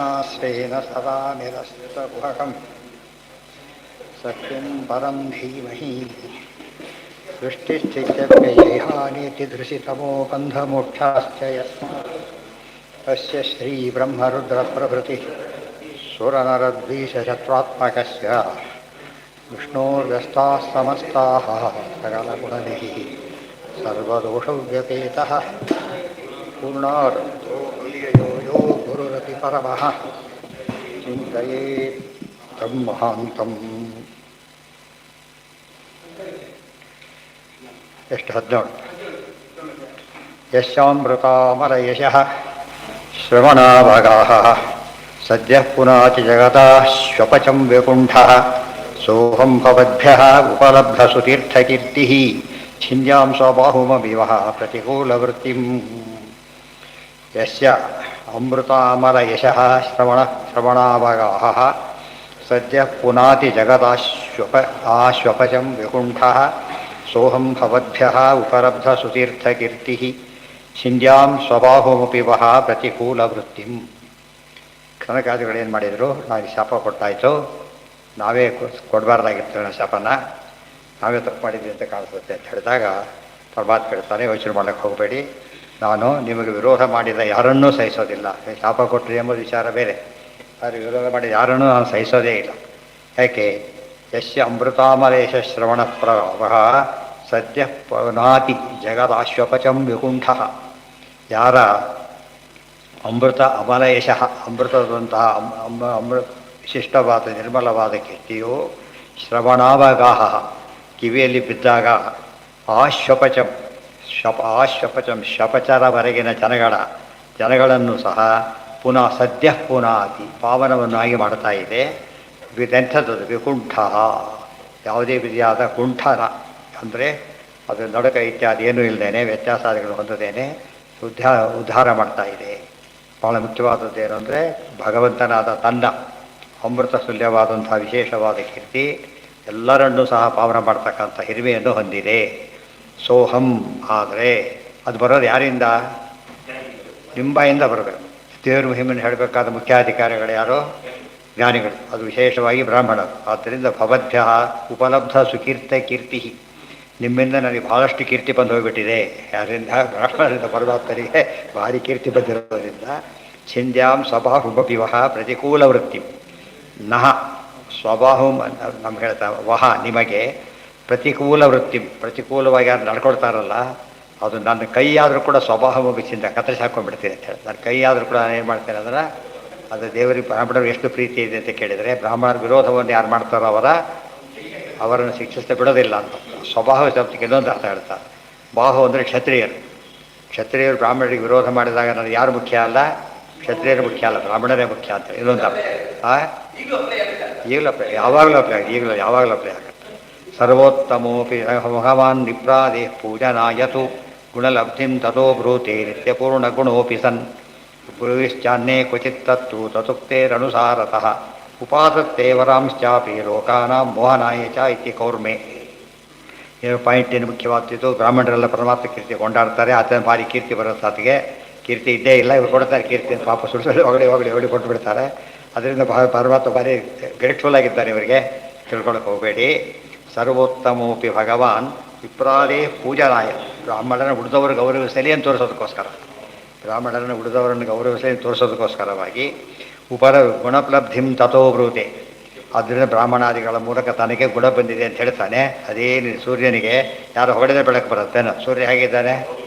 नास्तेन सदा निरस्तगुहकम् सत्यं परं धीमहि सृष्टिस्थित्यप्ययेहानीतिदृशितमो बन्धमोक्षाश्च यस्मात् तस्य श्रीब्रह्मरुद्रप्रभृतिः सुरनरद्वीषशत्वात्मकस्य विष्णोर्व्यस्ताः समस्ताः सकलगुणनिधिः सर्वदोषव्यपेतः पूर्णार्तो अव्ययो यो गुरुरपि परमः चिन्तयेत् तं महान्तम्. ಎಷ್ಟು 17 ಯಶ್ಚಾಮೃತಾಮರಯಶಃ ಶ್ರವಣಾಭಗಾಃ ಸದ್ಯಃ ಪುನಾತಿ ಜಗತಾಃ ಶ್ವಪಚಂ ವಿಕುಂಠಃ ಸೋಹಂ ಭವದ್ಭ್ಯಃ ಉಪಲಬ್ಧಸುತೀರ್ಥಕೀರ್ತಿಃ ಛಿಂದ್ಯಾಂ ಸ್ವಬಾಹುಮವಿವಃ ಪ್ರತಿಕೂಲವೃತ್ತಿಂ. ಯಸ್ಯ ಅಮೃತಾಮರಯಶಃ ಶ್ರವಣಾಭಗಾಃ ಸದ್ಯಃ ಪುನಾತಿ ಜಗತಾಃ ಶ್ವಪಚಂ ವಿಕುಂಠಃ ಸೋಹಂ ಭವದ್ಭ್ಯಃ ಉಪಲಬ್ಧಸುತೀರ್ಥಕೀರ್ತಿಃ ಛಿಂದ್ಯಾಂ ಸ್ವಬಾಹುಮಪಿ ವಃ ಪ್ರತಿಕೂಲವೃತ್ತಿಂ. ಕನಕಾದಿಗಳೇನು ಮಾಡಿದರು? ನಾವು ಶಾಪ ಕೊಟ್ಟಾಯಿತು, ನಾವೇ ಕೊಡಬಾರ್ದಾಗಿತ್ತು ಶಾಪನ, ನಾವೇ ತಪ್ಪು ಮಾಡಿದ್ವಿ ಅಂತ ಕಾಣಿಸುತ್ತೆ ಅಂತ ಹೇಳಿದಾಗ ಪರಮಾತ್ಮ ಹೇಳ್ತಾನೆ, ಯೋಚನೆ ಮಾಡೋಕ್ಕೆ ಹೋಗಬೇಡಿ, ನಾನು ನಿಮಗೆ ವಿರೋಧ ಮಾಡಿದ ಯಾರನ್ನೂ ಸಹಿಸೋದಿಲ್ಲ. ಶಾಪ ಕೊಟ್ಟರೆ ಎಂಬುದು ವಿಚಾರ ಬೇರೆ, ಆದರೆ ವಿರೋಧ ಮಾಡಿದ ಯಾರನ್ನೂ ನಾನು ಸಹಿಸೋದೇ ಇಲ್ಲ. ಯಾಕೆ? ಯಸ್ಯ ಅಮೃತಾಮಲೇಶ ಶ್ರವಣ ಪ್ರಭಾವಃ ಸದ್ಯ ಪುನಾತಿ ಜಗದಾಶ್ವಪಚಂ ವಿಕುಂಠಃ. ಯಾರ ಅಮೃತ ಅಮಲಯಶಃ, ಅಮೃತದಂತಹ ವಿಶಿಷ್ಟವಾದ ನಿರ್ಮಲವಾದ ಕೀರ್ತಿಯು ಶ್ರವಣಾವಗಾಹ ಕಿವಿಯಲ್ಲಿ ಬಿದ್ದಾಗ ಆಶ್ವಪಚಂ ಶಪಚರವರೆಗಿನ ಜನಗಳನ್ನು ಸಹ ಪುನಃ ಸದ್ಯ ಪುನಾತಿ ಪಾವನವನ್ನಾಗಿ ಮಾಡ್ತಾ ಇದೆ. ಇದೆಂಥದ್ದು? ವಿಕುಂಠ, ಯಾವುದೇ ವಿಧಿಯಾದ ಕುಂಠನ ಅಂದರೆ ಅದು ನಡುಕ ಇತ್ಯಾದಿ ಏನೂ ಇಲ್ಲದೇನೆ ವ್ಯತ್ಯಾಸಾದಿಗಳು ಹೊಂದದೇನೆ ಉದ್ಧಾರ ಮಾಡ್ತಾ ಇದೆ. ಭಾಳ ಮುಖ್ಯವಾದದ್ದೇನು ಅಂದರೆ ಭಗವಂತನಾದ ತನ್ನ ಅಮೃತ ತುಲ್ಯವಾದಂಥ ವಿಶೇಷವಾದ ಕೀರ್ತಿ ಎಲ್ಲರನ್ನೂ ಸಹ ಪಾವನ ಮಾಡ್ತಕ್ಕಂಥ ಹಿರಿಮೆಯನ್ನು ಹೊಂದಿದೆ. ಸೋಹಂ. ಆದರೆ ಅದು ಬರೋದು ಯಾರಿಂದ? ನಿಂಬಾಯಿಂದ ಬರಬೇಕು. ದೇವ್ರ ಮಹಿಮೆಯನ್ನು ಹೇಳಬೇಕಾದ ಮುಖ್ಯಾಧಿಕಾರಿಗಳು ಯಾರು? ಜ್ಞಾನಿಗಳು, ಅದು ವಿಶೇಷವಾಗಿ ಬ್ರಾಹ್ಮಣರು. ಆದ್ದರಿಂದ ಭವದ್ಭ್ಯ ಉಪಲಬ್ಧ ಸುಕೀರ್ತಿ, ನಿಮ್ಮಿಂದ ನನಗೆ ಬಹಳಷ್ಟು ಕೀರ್ತಿ ಬಂದು ಹೋಗಿಬಿಟ್ಟಿದೆ. ಯಾರಿಂದ? ಬ್ರಾಹ್ಮಣರಿಂದ ಪರಮಾತ್ಮರಿಗೆ ಭಾರಿ ಕೀರ್ತಿ ಬಂದಿರೋದ್ರಿಂದ ಛಿಂದ್ಯಾಂ ಸ್ವಬಾಹುಮಪಿವಹ ಪ್ರತಿಕೂಲ ವೃತ್ತಿ ನಹ ಸ್ವಬಾಹು ನಮ್ಗೆ ಹೇಳ್ತಾ ವಹ ನಿಮಗೆ ಪ್ರತಿಕೂಲ ವೃತ್ತಿ, ಪ್ರತಿಕೂಲವಾಗಿ ಯಾರು ನಡ್ಕೊಳ್ತಾರಲ್ಲ ಅದು ನನ್ನ ಕೈಯಾದರೂ ಕೂಡ ಸ್ವಬಾಹುಮಿ ಚಿಂತ ಕತ್ತರಿಸಿ ಹಾಕ್ಕೊಂಡ್ಬಿಡ್ತೀನಿ ಅಂತ ಹೇಳಿ. ನನ್ನ ಕೈಯಾದರೂ ಕೂಡ ನಾನು ಏನು ಮಾಡ್ತೇನೆ ಅಂದ್ರೆ ಅದು ದೇವರಿಗೆ ಬ್ರಾಹ್ಮಣರು ಎಷ್ಟು ಪ್ರೀತಿ ಇದೆ ಅಂತ ಕೇಳಿದರೆ, ಬ್ರಾಹ್ಮಣರ ವಿರೋಧವನ್ನು ಯಾರು ಮಾಡ್ತಾರೋ ಅವರನ್ನು ಶಿಕ್ಷಿಸ್ತಾ ಬಿಡೋದಿಲ್ಲ ಅಂತ. ಸ್ವಭಾವ ಶಬ್ದಕ್ಕೆ ಇನ್ನೊಂದು ಅರ್ಥ ಹೇಳ್ತಾರೆ. ಬಾಹು ಅಂದರೆ ಕ್ಷತ್ರಿಯರು. ಕ್ಷತ್ರಿಯರು ಬ್ರಾಹ್ಮಣರಿಗೆ ವಿರೋಧ ಮಾಡಿದಾಗ ನನಗೆ ಯಾರು ಮುಖ್ಯ ಅಲ್ಲ? ಕ್ಷತ್ರಿಯರು ಮುಖ್ಯ ಅಲ್ಲ, ಬ್ರಾಹ್ಮಣರೇ ಮುಖ್ಯ ಅಂತ ಇನ್ನೊಂದು ಅರ್ಥ. ಈಗಲೂ ಅಪ್ಲೈ, ಯಾವಾಗಲೂ ಅಪ್ಲೈ ಆಗುತ್ತೆ, ಈಗಲೂ ಯಾವಾಗಲೂ ಅಪ್ಲೈ ಆಗುತ್ತೆ. ಸರ್ವೋತ್ತಮೋಪಿ ಭಗವಾನ್ ನಿಪ್ರಾದೇ ಪೂಜನಾಯತು ಗುಣಲಬ್ಧಿಂ ತಥೋ ಬ್ರೂತೆ ನಿತ್ಯಪೂರ್ಣ ಗುಣೋಪಿ ಸನ್ ಗುರುವಿಶ್ಚಾನ್ಯೇ ಕ್ವಚಿತ್ತತ್ತು ತತುಕ್ತೇರನುಸಾರತಃ ಉಪಾದತ್ತೇ ವರಾಂಶ್ಚಾಪಿ ಲೋಕಾನಾಂ ಮೋಹನಾಯ ಚ ಇತಿ ಕೌರ್ಮೆ. ಪಾಯಿಂಟ್ ಏನು ಮುಖ್ಯವಾಗ್ತಿತ್ತು? ಬ್ರಾಹ್ಮಣರೆಲ್ಲ ಪರಮಾತ್ಮ ಕೀರ್ತಿ ಕೊಂಡಾಡ್ತಾರೆ, ಆತನ ಭಾರಿ ಕೀರ್ತಿ ಬರುತ್ತೆ. ಆತಗೆ ಕೀರ್ತಿ ಇದ್ದೇ ಇಲ್ಲ, ಇವ್ರು ಕೊಡ್ತಾರೆ ಕೀರ್ತಿ ಪಾಪ ಸುಳಿಸಲು ಹೊಗಳಿ ಕೊಟ್ಟುಬಿಡ್ತಾರೆ. ಅದರಿಂದ ಪರಮಾತ್ಮ ಭಾರಿ ಗ್ರೇಟ್ಫುಲ್ ಆಗಿದ್ದಾರೆ ಇವರಿಗೆ, ತಿಳ್ಕೊಳಕ್ಕೆ ಹೋಗಬೇಡಿ. ಸರ್ವೋತ್ತಮೋಪಿ ಭಗವಾನ್ ವಿಪ್ರಾದೇ ಪೂಜನಾಯ, ಬ್ರಾಹ್ಮಣರನ್ನು ಉಳಿದವರು ಗೌರವಿಸಲಿ ಅಂತ ತೋರಿಸೋದಕ್ಕೋಸ್ಕರ, ಬ್ರಾಹ್ಮಣರನ್ನು ಉಳಿದವರನ್ನು ಗೌರವಿಸಲಿ ತೋರಿಸೋದಕ್ಕೋಸ್ಕರವಾಗಿ ಉಪರ ಗುಣಪ್ಲಬ್ಧಿಂ ತಥೋ ಬ್ರೂತೆ, ಆದ್ದರಿಂದ ಬ್ರಾಹ್ಮಣಾದಿಗಳ ಮೂಲಕ ತನಗೆ ಗುಣ ಬಂದಿದೆ ಅಂತ ಹೇಳ್ತಾನೆ. ಅದೇನು ಸೂರ್ಯನಿಗೆ ಯಾರು ಹೊಗಳಿದ್ರೆ ಬೆಳಕು ಬರುತ್ತೇನೋ? ಸೂರ್ಯ ಹೇಗಿದ್ದಾನೆ?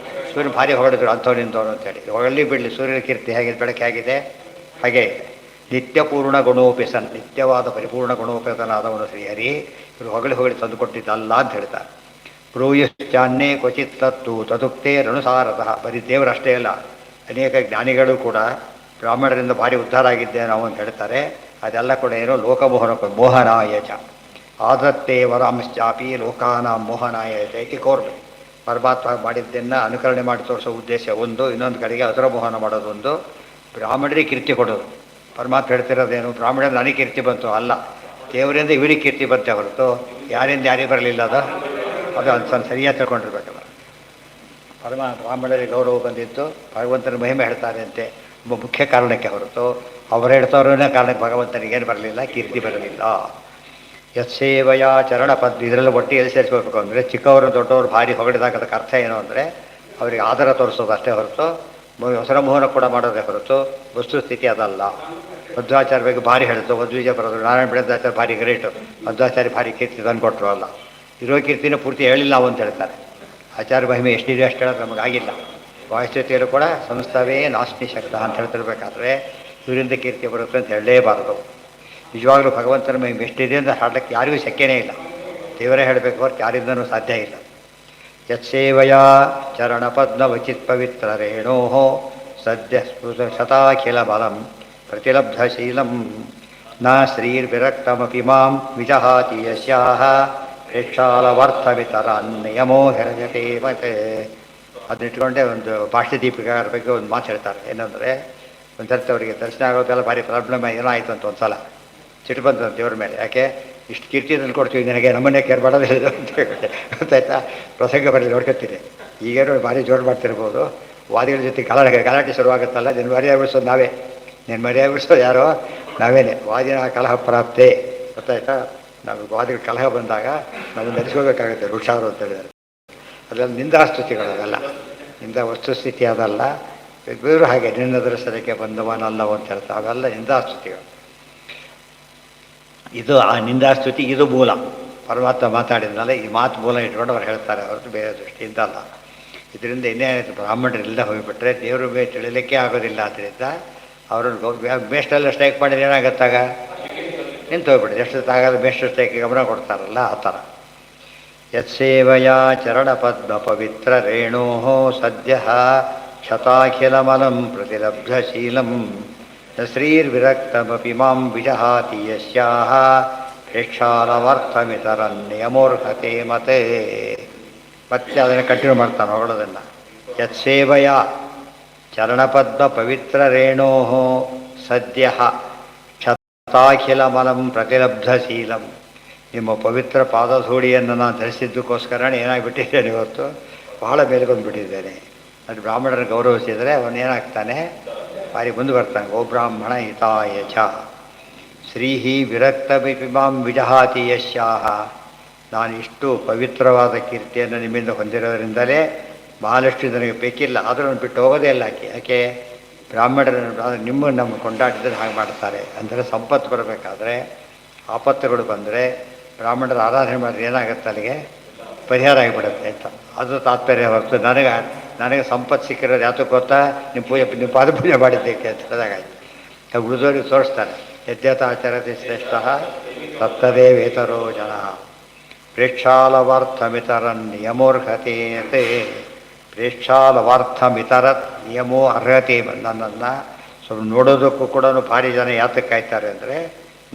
ಸೂರ್ಯ ಭಾರಿ ಹೊಗಳಿದ್ರು ಅಂಥವ್ರು ನಿಂತವನು ಅಂತೇಳಿ. ಹೊಗಳಿ ಬಿಡಲಿ, ಸೂರ್ಯನ ಕೀರ್ತಿ ಹೇಗಿದೆ, ಬೆಳಕು ಹೇಗಿದೆ? ಹಾಗೆ ನಿತ್ಯಪೂರ್ಣ ಗುಣೋಪೇಸನ್, ನಿತ್ಯವಾದ ಪರಿಪೂರ್ಣ ಗುಣೋಪೇತನಾದವನು ಶ್ರೀಹರಿ. ಇವರು ಹೊಗಳಿ ತಂದುಕೊಟ್ಟಿದ್ದಲ್ಲ ಅಂತ ಹೇಳ್ತಾರೆ. ಬ್ರೂಯಶ್ಚಾನ್ಯೇ ಕ್ವಚಿತ್ ತತ್ತು ತದುಕ್ತೇ ರಣುಸಾರತಃ. ಬರೀ ದೇವರಷ್ಟೇ ಅಲ್ಲ, ಅನೇಕ ಜ್ಞಾನಿಗಳು ಕೂಡ ಬ್ರಾಹ್ಮಣರಿಂದ ಭಾರಿ ಉದ್ಧಾರ ಆಗಿದ್ದೆ ನಾವು ಅಂತ ಹೇಳ್ತಾರೆ. ಅದೆಲ್ಲ ಕೂಡ ಏನೋ ಲೋಕಮೋಹನ ಮೋಹನಾಯ ಚ ಆದತ್ತೇ ವರಾಂಶ್ಚಾಪಿ ಲೋಕಾನಾಂ ಮೋಹನಾಯ ಚ ಇತಿ ಕೌರ್ಮೆ. ಪರಮಾತ್ಮ ಮಾಡಿದ್ದನ್ನು ಅನುಕರಣೆ ಮಾಡಿ ತೋರಿಸೋ ಉದ್ದೇಶ ಒಂದು, ಇನ್ನೊಂದು ಕಡೆಗೆ ಅಸುರ ಮೋಹನ ಮಾಡೋದು ಒಂದು, ಬ್ರಾಹ್ಮಣರಿಗೆ ಕೀರ್ತಿ ಕೊಡೋದು. ಪರಮಾತ್ಮ ಹೇಳ್ತಿರೋದೇನು? ಬ್ರಾಹ್ಮಣರಿಂದ ನನಗೆ ಕೀರ್ತಿ ಬಂತು ಅಲ್ಲ, ದೇವರಿಂದ ಇವರಿಗೆ ಕೀರ್ತಿ ಬಂತೆ ಹೊರತು ಯಾರಿಂದ ಯಾರಿಗೆ ಬರಲಿಲ್ಲ. ಅದು ಸರಿಯಾಗಿ ತಿಳ್ಕೊಂಡಿರ್ಬೇಕಲ್ಲ. ಬ್ರಾಹ್ಮಣರಿಗೆ ಗೌರವ ಬಂದಿತ್ತು, ಭಗವಂತನ ಮಹಿಮೆ ಹೇಳ್ತಾರೆ ಅಂತೆ ಒಬ್ಬ ಮುಖ್ಯ ಕಾರಣಕ್ಕೆ ಹೊರತು ಅವರು ಹೇಳ್ತವ್ರನ್ನ ಕಾರಣಕ್ಕೆ ಭಗವಂತನಿಗೇನು ಬರಲಿಲ್ಲ, ಕೀರ್ತಿ ಬರಲಿಲ್ಲ. ಯತ್ಸೇವಯ ಚರಣ ಪದ್ ಇದರಲ್ಲಿ ಒಟ್ಟಿಗೆ ಸೇರಿಸ್ಕೋಬೇಕು ಅಂದರೆ ಚಿಕ್ಕವರು ದೊಡ್ಡವರು ಭಾರಿ ಹೊಗಳಿದಾಗ ಅದಕ್ಕೆ ಅರ್ಥ ಏನು ಅಂದರೆ ಅವರಿಗೆ ಆದರ ತೋರಿಸೋದು ಅಷ್ಟೇ ಹೊರತು ಹೊಸರ ಮೋಹನ ಕೂಡ ಮಾಡೋದೇ ಹೊರತು ವಸ್ತುಸ್ಥಿತಿ ಅದಲ್ಲ. ಮಧ್ವಾಚಾರ್ಯ ಬಗ್ಗೆ ಭಾರಿ ಹೇಳಿತು, ಮಧ್ವಿಜಯ ಬರೋದು, ನಾರಾಯಣ ಬಿಡದಾಚಾರ್ಯ ಭಾರಿ ಗ್ರೇಟು, ಮಧ್ವಾಚಾರ್ಯ ಭಾರಿ ಕೀರ್ತಿ ತಂದು ಕೊಟ್ಟರು ಅಲ್ಲ. ಇರೋ ಕೀರ್ತಿನ ಪೂರ್ತಿ ಹೇಳಿಲ್ಲ ನಾವು ಅಂತ ಹೇಳ್ತಾರೆ. ಆಚಾರ್ಯ ಮಹಿಮೆ ಎಷ್ಟಿದೆ ಅಷ್ಟು ಹೇಳೋದು ನಮಗಾಗಿಲ್ಲ. ವಾಯುಸ್ಥಿತಿಯಲ್ಲೂ ಕೂಡ ಸಂಸ್ಥವೇ ನಾಸ್ತಿ ಶಕ್ತ ಅಂತ ಹೇಳ್ತಿರ್ಬೇಕಾದ್ರೆ ಇವರಿಂದ ಕೀರ್ತಿ ಬರುತ್ತೆ ಅಂತ ಹೇಳಲೇಬಾರದು. ನಿಜವಾಗ್ಲೂ ಭಗವಂತನ ಮಹಿಮೆ ಎಷ್ಟಿದೆ ಅಂತ ಹಾಡಲಿಕ್ಕೆ ಯಾರಿಗೂ ಶಕ್ಯನೇ ಇಲ್ಲ, ದೇವರೇ ಹೇಳಬೇಕು ಹೊರತು ಯಾರಿಂದನೂ ಸಾಧ್ಯ ಇಲ್ಲ. ಯತ್ಸೇವಯ ಚರಣಪದ್ಮವಚಿತ್ ಪವಿತ್ರ ರೇಣೋ ಸದ್ಯ ಶತಾಖಿಲ ಬಲಂ ಪ್ರತಿಲಬ್ಧಶೀಲಂ ನ ಶ್ರೀರ್ವಿರಕ್ತಮಪಿ ಮಾಂ ವಿಜಹಾತಿ ಯಸ್ಯಾಹ ಪ್ರೇಕ್ಷಾಲವರ್ಥವಿತರನ್ನಿಯಮೋ ಹೆರಜತೆ ಮತ್ತೆ. ಅದನ್ನಿಟ್ಕೊಂಡೆ ಒಂದು ಭಾಷ್ಯ ದೀಪಿಕಾರ ಬಗ್ಗೆ ಒಂದು ಮಾತು ಹೇಳ್ತಾರೆ. ಏನಂದರೆ ಒಂದು ಸರ್ತಿ ಅವರಿಗೆ ದರ್ಶನ ಆಗೋದೆಲ್ಲ ಭಾರಿ ಪ್ರಾಬ್ಲಮ್ ಏನೋ ಆಯಿತು ಅಂತ ಒಂದು ಸಲ ಸಿಟ್ಟು ಬಂತು ದೇವ್ರ ಮೇಲೆ. ಯಾಕೆ ಇಷ್ಟು ಕೀರ್ತಿ ತಂದು ಕೊಡ್ತೀವಿ ನಿನಗೆ, ನಮ್ಮನ್ನೇ ಕೇರ್ ಮಾಡೋದು ಹೇಳಿದ್ರು ಅಂತ ಹೇಳಿ ಗೊತ್ತಾಯ್ತಾ. ಪ್ರಸಂಗ ಬರಲಿ ನೋಡ್ಕೊತೀನಿ. ಈಗೇನೋ ಭಾರಿ ಜೋರು ಮಾಡ್ತಿರ್ಬೋದು, ವಾದಿಗಳ ಜೊತೆ ಗಲಾಟೆ ಶುರುವಾಗುತ್ತಲ್ಲ, ನಿನ್ನ ಮರ್ಯಾದೆ ಉಳಿಸೋದು ನಾವೇ, ನಿನ್ನ ಮರ್ಯಾದೆ ಉಳಿಸೋದು ಯಾರೋ ನಾವೇನೆ. ವಾದಿನ ಕಲಹ ಪ್ರಾಪ್ತೆ ಗೊತ್ತಾಯ್ತಾ. ನಾವು ವಾದಿಗಳ ಕಲಹ ಬಂದಾಗ ನಾವು ನಡೆಸ್ಕೋಬೇಕಾಗುತ್ತೆ ಋಷಾವರು ಅಂತ ಹೇಳಿದ್ದಾರೆ. ಅದೆಲ್ಲ ನಿಂದಾಸ್ತುತಿಗಳು, ಅದಲ್ಲ ನಿಂದ ವಸ್ತುಸ್ಥಿತಿ ಅದಲ್ಲ. ಬೇರು ಹಾಗೆ ನಿನ್ನ ದರ್ಶನಕ್ಕೆ ಬಂದವನಲ್ಲವ ಅಂತ ಹೇಳ್ತಾರೆ, ಅವೆಲ್ಲ ನಿಂದಾಸ್ತುತಿಗಳು. ಇದು ಆ ನಿಂದಾಸ್ತುತಿ ಇದು ಮೂಲ. ಪರಮಾತ್ಮ ಮಾತಾಡಿದ್ನಲ್ಲ ಈ ಮಾತು ಮೂಲ ಇಟ್ಕೊಂಡು ಅವ್ರು ಹೇಳ್ತಾರೆ ಹೊರತು ಬೇರೆ ದೃಷ್ಟಿಯಿಂದ ಅಲ್ಲ. ಇದರಿಂದ ಇನ್ನೇನಾಯಿತು, ಬ್ರಾಹ್ಮಣರೆಲ್ಲ ಹೋಗಿಬಿಟ್ರೆ ದೇವ್ರ ಮೇಲೆ ತಿಳಿಲಿಕ್ಕೆ ಆಗೋದಿಲ್ಲ. ಆದ್ದರಿಂದ ಅವ್ರನ್ನ ಮೇಷ್ಟೆಲ್ಲ ಸ್ಟ್ರೈಕ್ ಮಾಡಿದ್ರೆ ಏನಾಗತ್ತಾಗ ನಿಂತು ಹೋಗ್ಬಿಡುತ್ತೆ. ಎಷ್ಟು ತಾಗಲ್ಲ ಮೇಷ್ಟು ಸ್ಟ್ರೈಕಿಗೆ ಗಮನ ಕೊಡ್ತಾರಲ್ಲ ಆ ಥರ. ಯತ್ಸೇವಯ ಚರಣಪದ್ಮ ಪವಿತ್ರ ರೇಣೋ ಸದ್ಯ ಶತಾಖಿಲಮಲಂ ಪ್ರತಿಲಬ್ಧಶೀಲಂ ಶ್ರೀರ್ವಿರಕ್ತಮಪಿ ಮಾಂ ವಿಜಹಾತಿ ಯಸ್ಯಾಹ ಪ್ರೇಕ್ಷಾಲವರ್ಥಮಿತರನ್ನಿಯಮೋರ್ಹತೆ ಮತೆ. ಮತ್ತೆ ಅದನ್ನು ಕಂಟಿನ್ಯೂ ಮಾಡ್ತಾನೆ ಹೊಗಳೋದನ್ನು. ಯತ್ಸೇವಯ ಚರಣಪದ್ಮ ಪವಿತ್ರ ರೇಣೋ ಸದ್ಯ ಶತಾಖಿಲಮಲಂ ಪ್ರತಿಲಬ್ಧಶೀಲಂ. ನಿಮ್ಮ ಪವಿತ್ರ ಪಾದಧೂಳಿಯನ್ನು ನಾನು ಧರಿಸಿದ್ದಕ್ಕೋಸ್ಕರ ಏನಾಗಿಬಿಟ್ಟಿದ್ದೇನೆ, ಇವತ್ತು ಬಹಳ ಮೇಲೆ ಬಂದುಬಿಟ್ಟಿದ್ದೇನೆ. ಅದು ಬ್ರಾಹ್ಮಣರನ್ನು ಗೌರವಿಸಿದರೆ ಅವನೇನಾಗ್ತಾನೆ, ಭಾರಿ ಮುಂದೆ ಬರ್ತಾನೆ. ಗೋಬ್ರಾಹ್ಮಣ ಹಿತಾಯ ಚ ಶ್ರೀಹಿ ವಿರಕ್ತಮಿಮಾಂ ವಿಜಹಾತಿ ಯಸ್ಯಾಹ. ನಾನು ಇಷ್ಟು ಪವಿತ್ರವಾದ ಕೀರ್ತಿಯನ್ನು ನಿಮ್ಮಿಂದ ಹೊಂದಿರೋದ್ರಿಂದಲೇ ಬಹಳಷ್ಟು ನನಗೆ ಬೇಕಿಲ್ಲ, ಆದರೂ ಬಿಟ್ಟು ಹೋಗೋದೇ ಇಲ್ಲ. ಯಾಕೆ ಬ್ರಾಹ್ಮಣರನ್ನು ನಮ್ಮ ಕೊಂಡಾಡಿದರೆ ಹಾಗೆ ಮಾಡ್ತಾರೆ ಅಂದರೆ ಸಂಪತ್ತು ಬರಬೇಕಾದ್ರೆ ಆಪತ್ತುಗಳು ಬಂದರೆ ಬ್ರಾಹ್ಮಣರ ಆರಾಧನೆ ಮಾಡಿದ್ರೆ ಏನಾಗುತ್ತೆ, ಅಲ್ಲಿಗೆ ಪರಿಹಾರ ಆಗಿಬಿಡುತ್ತೆ ಅಂತ. ಅದು ತಾತ್ಪರ್ಯ ಹೊರತು ನನಗೆ ಸಂಪತ್ತು ಸಿಕ್ಕಿರೋದು ಯಾತಕ್ಕೆ ಗೊತ್ತಾ, ನಿಮ್ಮ ಪಾದ ಪೂಜೆ ಮಾಡಿದ್ದಕ್ಕೆ ಅಂತ ಹೇಳಿದಾಗಾಯ್ತು. ಉಳಿದೋರಿಗೆ ತೋರಿಸ್ತಾನೆ. ಯದ್ಯತಾಚರತಿ ಶ್ರೇಷ್ಠ ತತ್ತದೇ ವೇತರೋ ಜನ ಪ್ರೇಕ್ಷಾಲವಾರ್ಥಮಿತರನ್ನಿಯಮೋರ್ಹತೆ. ಪ್ರೇಕ್ಷಾಲವಾರ್ಥಮಿತರತ್ ನಿಯಮೋ ಅರ್ಹತೆ. ನನ್ನನ್ನು ಸ್ವಲ್ಪ ನೋಡೋದಕ್ಕೂ ಕೂಡ ಭಾರಿ ಜನ ಯಾತಕ್ಕೆ ಕಾಯ್ತಾರೆ ಅಂದರೆ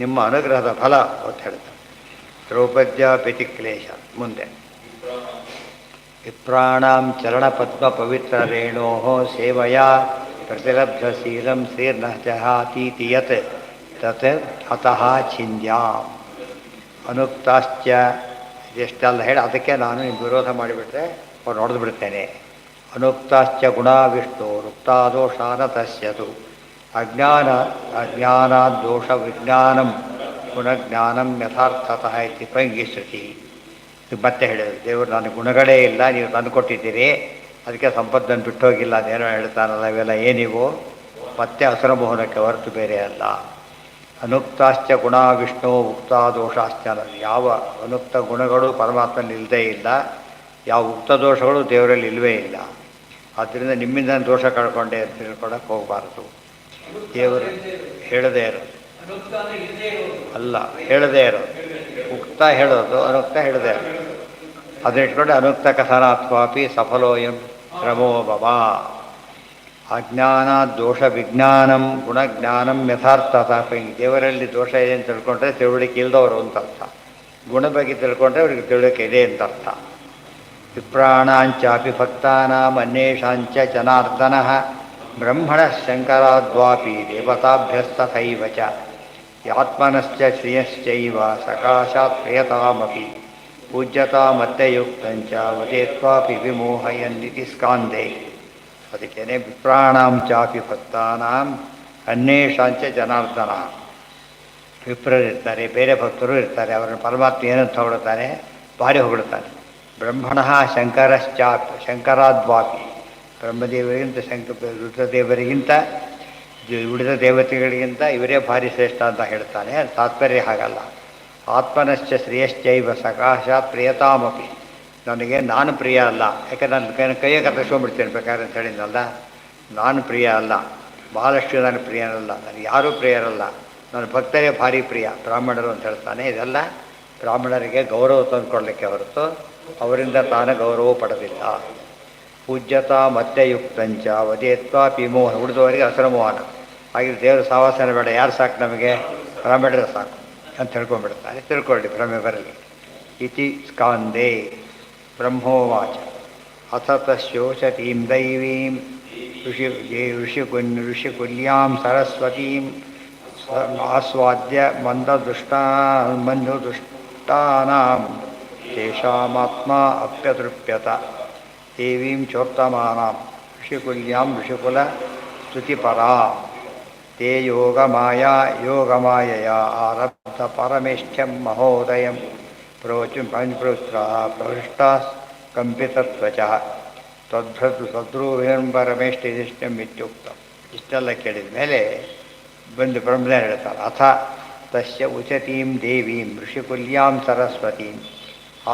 ನಿಮ್ಮ ಅನುಗ್ರಹದ ಫಲ ಅಂತ ಹೇಳ್ತಾರೆ. ದ್ರೌಪದ್ಯ ಪ್ರತಿಕ್ಲೇಶ. ಮುಂದೆ ವಿಪ್ರಾಣಾಂ ಚರಣಪದ್ಮ ಪವಿತ್ರ ರೇಣೋ ಸೇವಯ ಪ್ರತಿಲಬ್ಧಶೀಲಂ ಶ್ರೀರ್ನ ಜಹಾತೀತಿ ಯತ್ ತತ್ ಅತಃ ಛಿಂದ್ಯಾಂ ಅನುಕ್ತಾಶ್ಚ. ಇದೆಷ್ಟೆಲ್ಲ ಹೇಳಿ ಅದಕ್ಕೆ ನಾನು ನಿಮ್ಮ ವಿರೋಧ ಮಾಡಿಬಿಟ್ರೆ ಅವ್ರು ನೋಡಿದು ಬಿಡ್ತೇನೆ. ಅನುಕ್ತಾಶ್ಚ ಗುಣ ವಿಷ್ಣು ರುಕ್ತಾದೋಷಾನ ತಸ್ಯತು ಅಜ್ಞಾನಾದ್ದೋಷ ವಿಜ್ಞಾನಂ ಗುಣಜ್ಞಾನಂ ಯಥಾರ್ಥತಃ ಇತಿ ಪಂಗಿಶ್ರುತಿ. ಮತ್ತೆ ಹೇಳಿದ್ರು, ದೇವರು ನನ್ನ ಗುಣಗಳೇ ಇಲ್ಲ, ನೀವು ತಂದು ಕೊಟ್ಟಿದ್ದೀರಿ, ಅದಕ್ಕೆ ಸಂಪತ್ತನ್ನು ಬಿಟ್ಟು ಹೋಗಿಲ್ಲ ಅದೇನೋ ಹೇಳ್ತಾನಲ್ಲ, ಇವೆಲ್ಲ ಏನಿವು ಮತ್ತೆ ಅಸುರ ಮೋಹನಕ್ಕೆ ಹೊರತು ಬೇರೆ ಅಲ್ಲ. ಅನುಕ್ತಾಶ್ಚ ಗುಣ ವಿಷ್ಣು ಉಕ್ತಾದೋಷಾಶ್ಚ. ಯಾವ ಅನುಕ್ತ ಗುಣಗಳು ಪರಮಾತ್ಮನಲ್ಲಿ ಇಲ್ಲದೇ ಇಲ್ಲ, ಯಾವ ಉಕ್ತ ದೋಷಗಳು ದೇವರಲ್ಲಿ ಇಲ್ಲವೇ ಇಲ್ಲ. ಆದ್ದರಿಂದ ನಿಮ್ಮಿಂದ ದೋಷ ಕಳ್ಕೊಂಡೆ ಅಂತ ತಿಳ್ಕೊಳಕ್ಕೆ ಹೋಗಬಾರ್ದು. ದೇವರು ಹೇಳದೇ ಇರೋದು ಅಲ್ಲ, ಹೇಳದೇ ಇರೋದು. ಉಕ್ತ ಹೇಳೋದು, ಅನುಕ್ತ ಹೇಳದೇ ಇರೋದು. ಅದನ್ನ ಇಟ್ಕೊಂಡೆ ಅನುಕ್ತ ಕಥನಾತ್ವಾಪಿ ಸಫಲೋಯಂ ಶ್ರಮೋ ಭವ. ಅಜ್ಞಾನ ದೋಷ ವಿಜ್ಞಾನಂ ಗುಣಜ್ಞಾನಂ ಯಥಾರ್ಥತಃ. ದೇವರಲ್ಲಿ ದೋಷ ಇದೆ ಅಂತ ತಿಳ್ಕೊಂಡ್ರೆ ತಿಳುವಳಿಕೆ ಇಲ್ಲದವರು ಅಂತ ಅರ್ಥ. ಗುಣ ಬಗ್ಗೆ ತಿಳ್ಕೊಂಡ್ರೆ ಅವ್ರಿಗೆ ತಿಳುವಳಿಕೆ ಇದೆ ಅಂತ ಅರ್ಥ. ವಿಪ್ರಾಣಾಂಚಾಪಿ ಭಕ್ತಾನಾಂ ಅನ್ಯೇಷಾಂಚ ಜನಾರ್ದನಃ ಬ್ರಹ್ಮಣಃ ಶಂಕರಾದ್ವಾಪಿ ದೇವತಾಭ್ಯಸ್ತಥೈವ ಚ ಆತ್ಮನಶ್ಚ ಶ್ರಿಯಶ್ಚೈವ ಸಕಾಶಾತ್ ಪ್ರಿಯತಾಮಪಿ ಪೂಜ್ಯತಾಮತ್ಯಯುಕ್ತಂಚ ವದೇತ್ವಾಪಿ ವಿಮೋಹಯನ್ನಿತಿ ಸ್ಕಾಂದೇ. ಅದಕ್ಕೇನೆ ವಿಪ್ರಾಣಾಂ ಚಾಪಿ ಭಕ್ತಾನಾಂ ಅನ್ಯೇಷಾಂಚ ಜನಾರ್ದನ. ವಿಪ್ರರು ಇರ್ತಾರೆ, ಬೇರೆ ಭಕ್ತರು ಇರ್ತಾರೆ. ಅವರನ್ನು ಪರಮಾತ್ಮ ಏನಂತ ಹೊಗಳುತ್ತಾನೆ? ಭಾರಿ ಹೊಗಳುತ್ತಾನೆ. ಬ್ರಹ್ಮಣ ಶಂಕರಾದ್ವಾಪಿ, ಬ್ರಹ್ಮದೇವರಿಗಿಂತ ರುದ್ರದೇವರಿಗಿಂತ ಉಳಿದ ದೇವತೆಗಳಿಗಿಂತ ಇವರೇ ಭಾರಿ ಶ್ರೇಷ್ಠ ಅಂತ ಹೇಳ್ತಾನೆ. ತಾತ್ಪರ್ಯ ಹಾಗಲ್ಲ. ಆತ್ಮನಶ್ಚ ಶ್ರೇಯಶ್ಚೈವ ಸಕಾಶಾತ್ ಪ್ರಿಯತಾಮಪಿ. ನನಗೆ ನಾನು ಪ್ರಿಯ ಅಲ್ಲ, ಯಾಕಂದ್ರೆ ನನ್ನ ಕೈಯ ಕತ್ತರಿಸ್ಕೊಂಡ್ಬಿಡ್ತೇನೆ ಬೇಕಾದ್ರೆ ಅಂತ ಹೇಳಿದ್ನಲ್ಲ. ನಾನು ಪ್ರಿಯ ಅಲ್ಲ, ಮಹಾಲಕ್ಷ್ಮಿ ನಾನು ಪ್ರಿಯನಲ್ಲ, ನನಗೆ ಯಾರೂ ಪ್ರಿಯರಲ್ಲ, ನನ್ನ ಭಕ್ತರೇ ಭಾರಿ ಪ್ರಿಯ ಬ್ರಾಹ್ಮಣರು ಅಂತ ಹೇಳ್ತಾನೆ. ಇದೆಲ್ಲ ಬ್ರಾಹ್ಮಣರಿಗೆ ಗೌರವ ತಂದುಕೊಡ್ಲಿಕ್ಕೆ ಹೊರತು ಅವರಿಂದ ತಾನು ಗೌರವ ಪಡೆದಿಲ್ಲ. ಪೂಜ್ಯತಾ ಮತ್ತೆ ಯುಕ್ತಂಚ ವದೇತ್ವಾ ಪಿಮೋಹನ, ಉಳಿದವರಿಗೆ ಅಸರಮೋಹನ. ಹಾಗೆ ದೇವರು ಸಾವಾಸನ ಬೇಡ, ಯಾರು ಸಾಕು ನಮಗೆ? ಬ್ರಾಹ್ಮಣರೇ ಸಾಕು ಅಂತ ತಿಳ್ಕೊಂಡ್ಬಿಡ್ತಾನೆ. ತಿಳ್ಕೊಳ್ಳಿ, ಭ್ರಮೆ ಬರಲಿ. ಇತಿ ಸ್ಕಾಂದೇ ಬ್ರಹ್ಮೋವಾಚ ಅಥ ತಶೋಚತೀಂ ದೈವೀಂ ಋಷಿಕುಲ್ಯಾಂ ಸರಸ್ವತೀಂ ಆಸ್ವಾದ್ಯ ಮಂದದುಷ್ಟಾನಾಂ ತೇಷಾಮಾತ್ಮ ಅಪ್ಯತೃಪ್ಯತ. ದೇವೀಂ ಚೋತ್ತಮಾನಾಂ ಋಷಿಕುಲ್ಯಾಂ ಋಷಿಕುಲ ಸ್ತುತಿಪರಾಂ ತೇ ಯೋಗಮಾಯಯಾ ಆರಬ್ಧ ಪರಮೇಷ್ಠ್ಯಂ ಮಹೋದಯಂ ಪ್ರೋಚುಂ ಪ್ರಹೃಷ್ಟಾಸ್ ಕಂಪಿತತ್ವಚಃ ತದ್ಭೃತು ಪರಮೇಷ್ಠಿಷ್ಟಂ ಇತ್ಯುಕ್ತಂ. ಇಷ್ಟೆಲ್ಲ ಕೇಳಿದ ಮೇಲೆ ಬಂದು ಬ್ರಹ್ಮನೇ ಹೇಳ್ತಾರೆ. ಅಥ ತಸ್ಯ ಉಚತೀಂ ದೇವೀಂ ಋಷಿಕುಲ್ಯಾಂ ಸರಸ್ವತೀಂ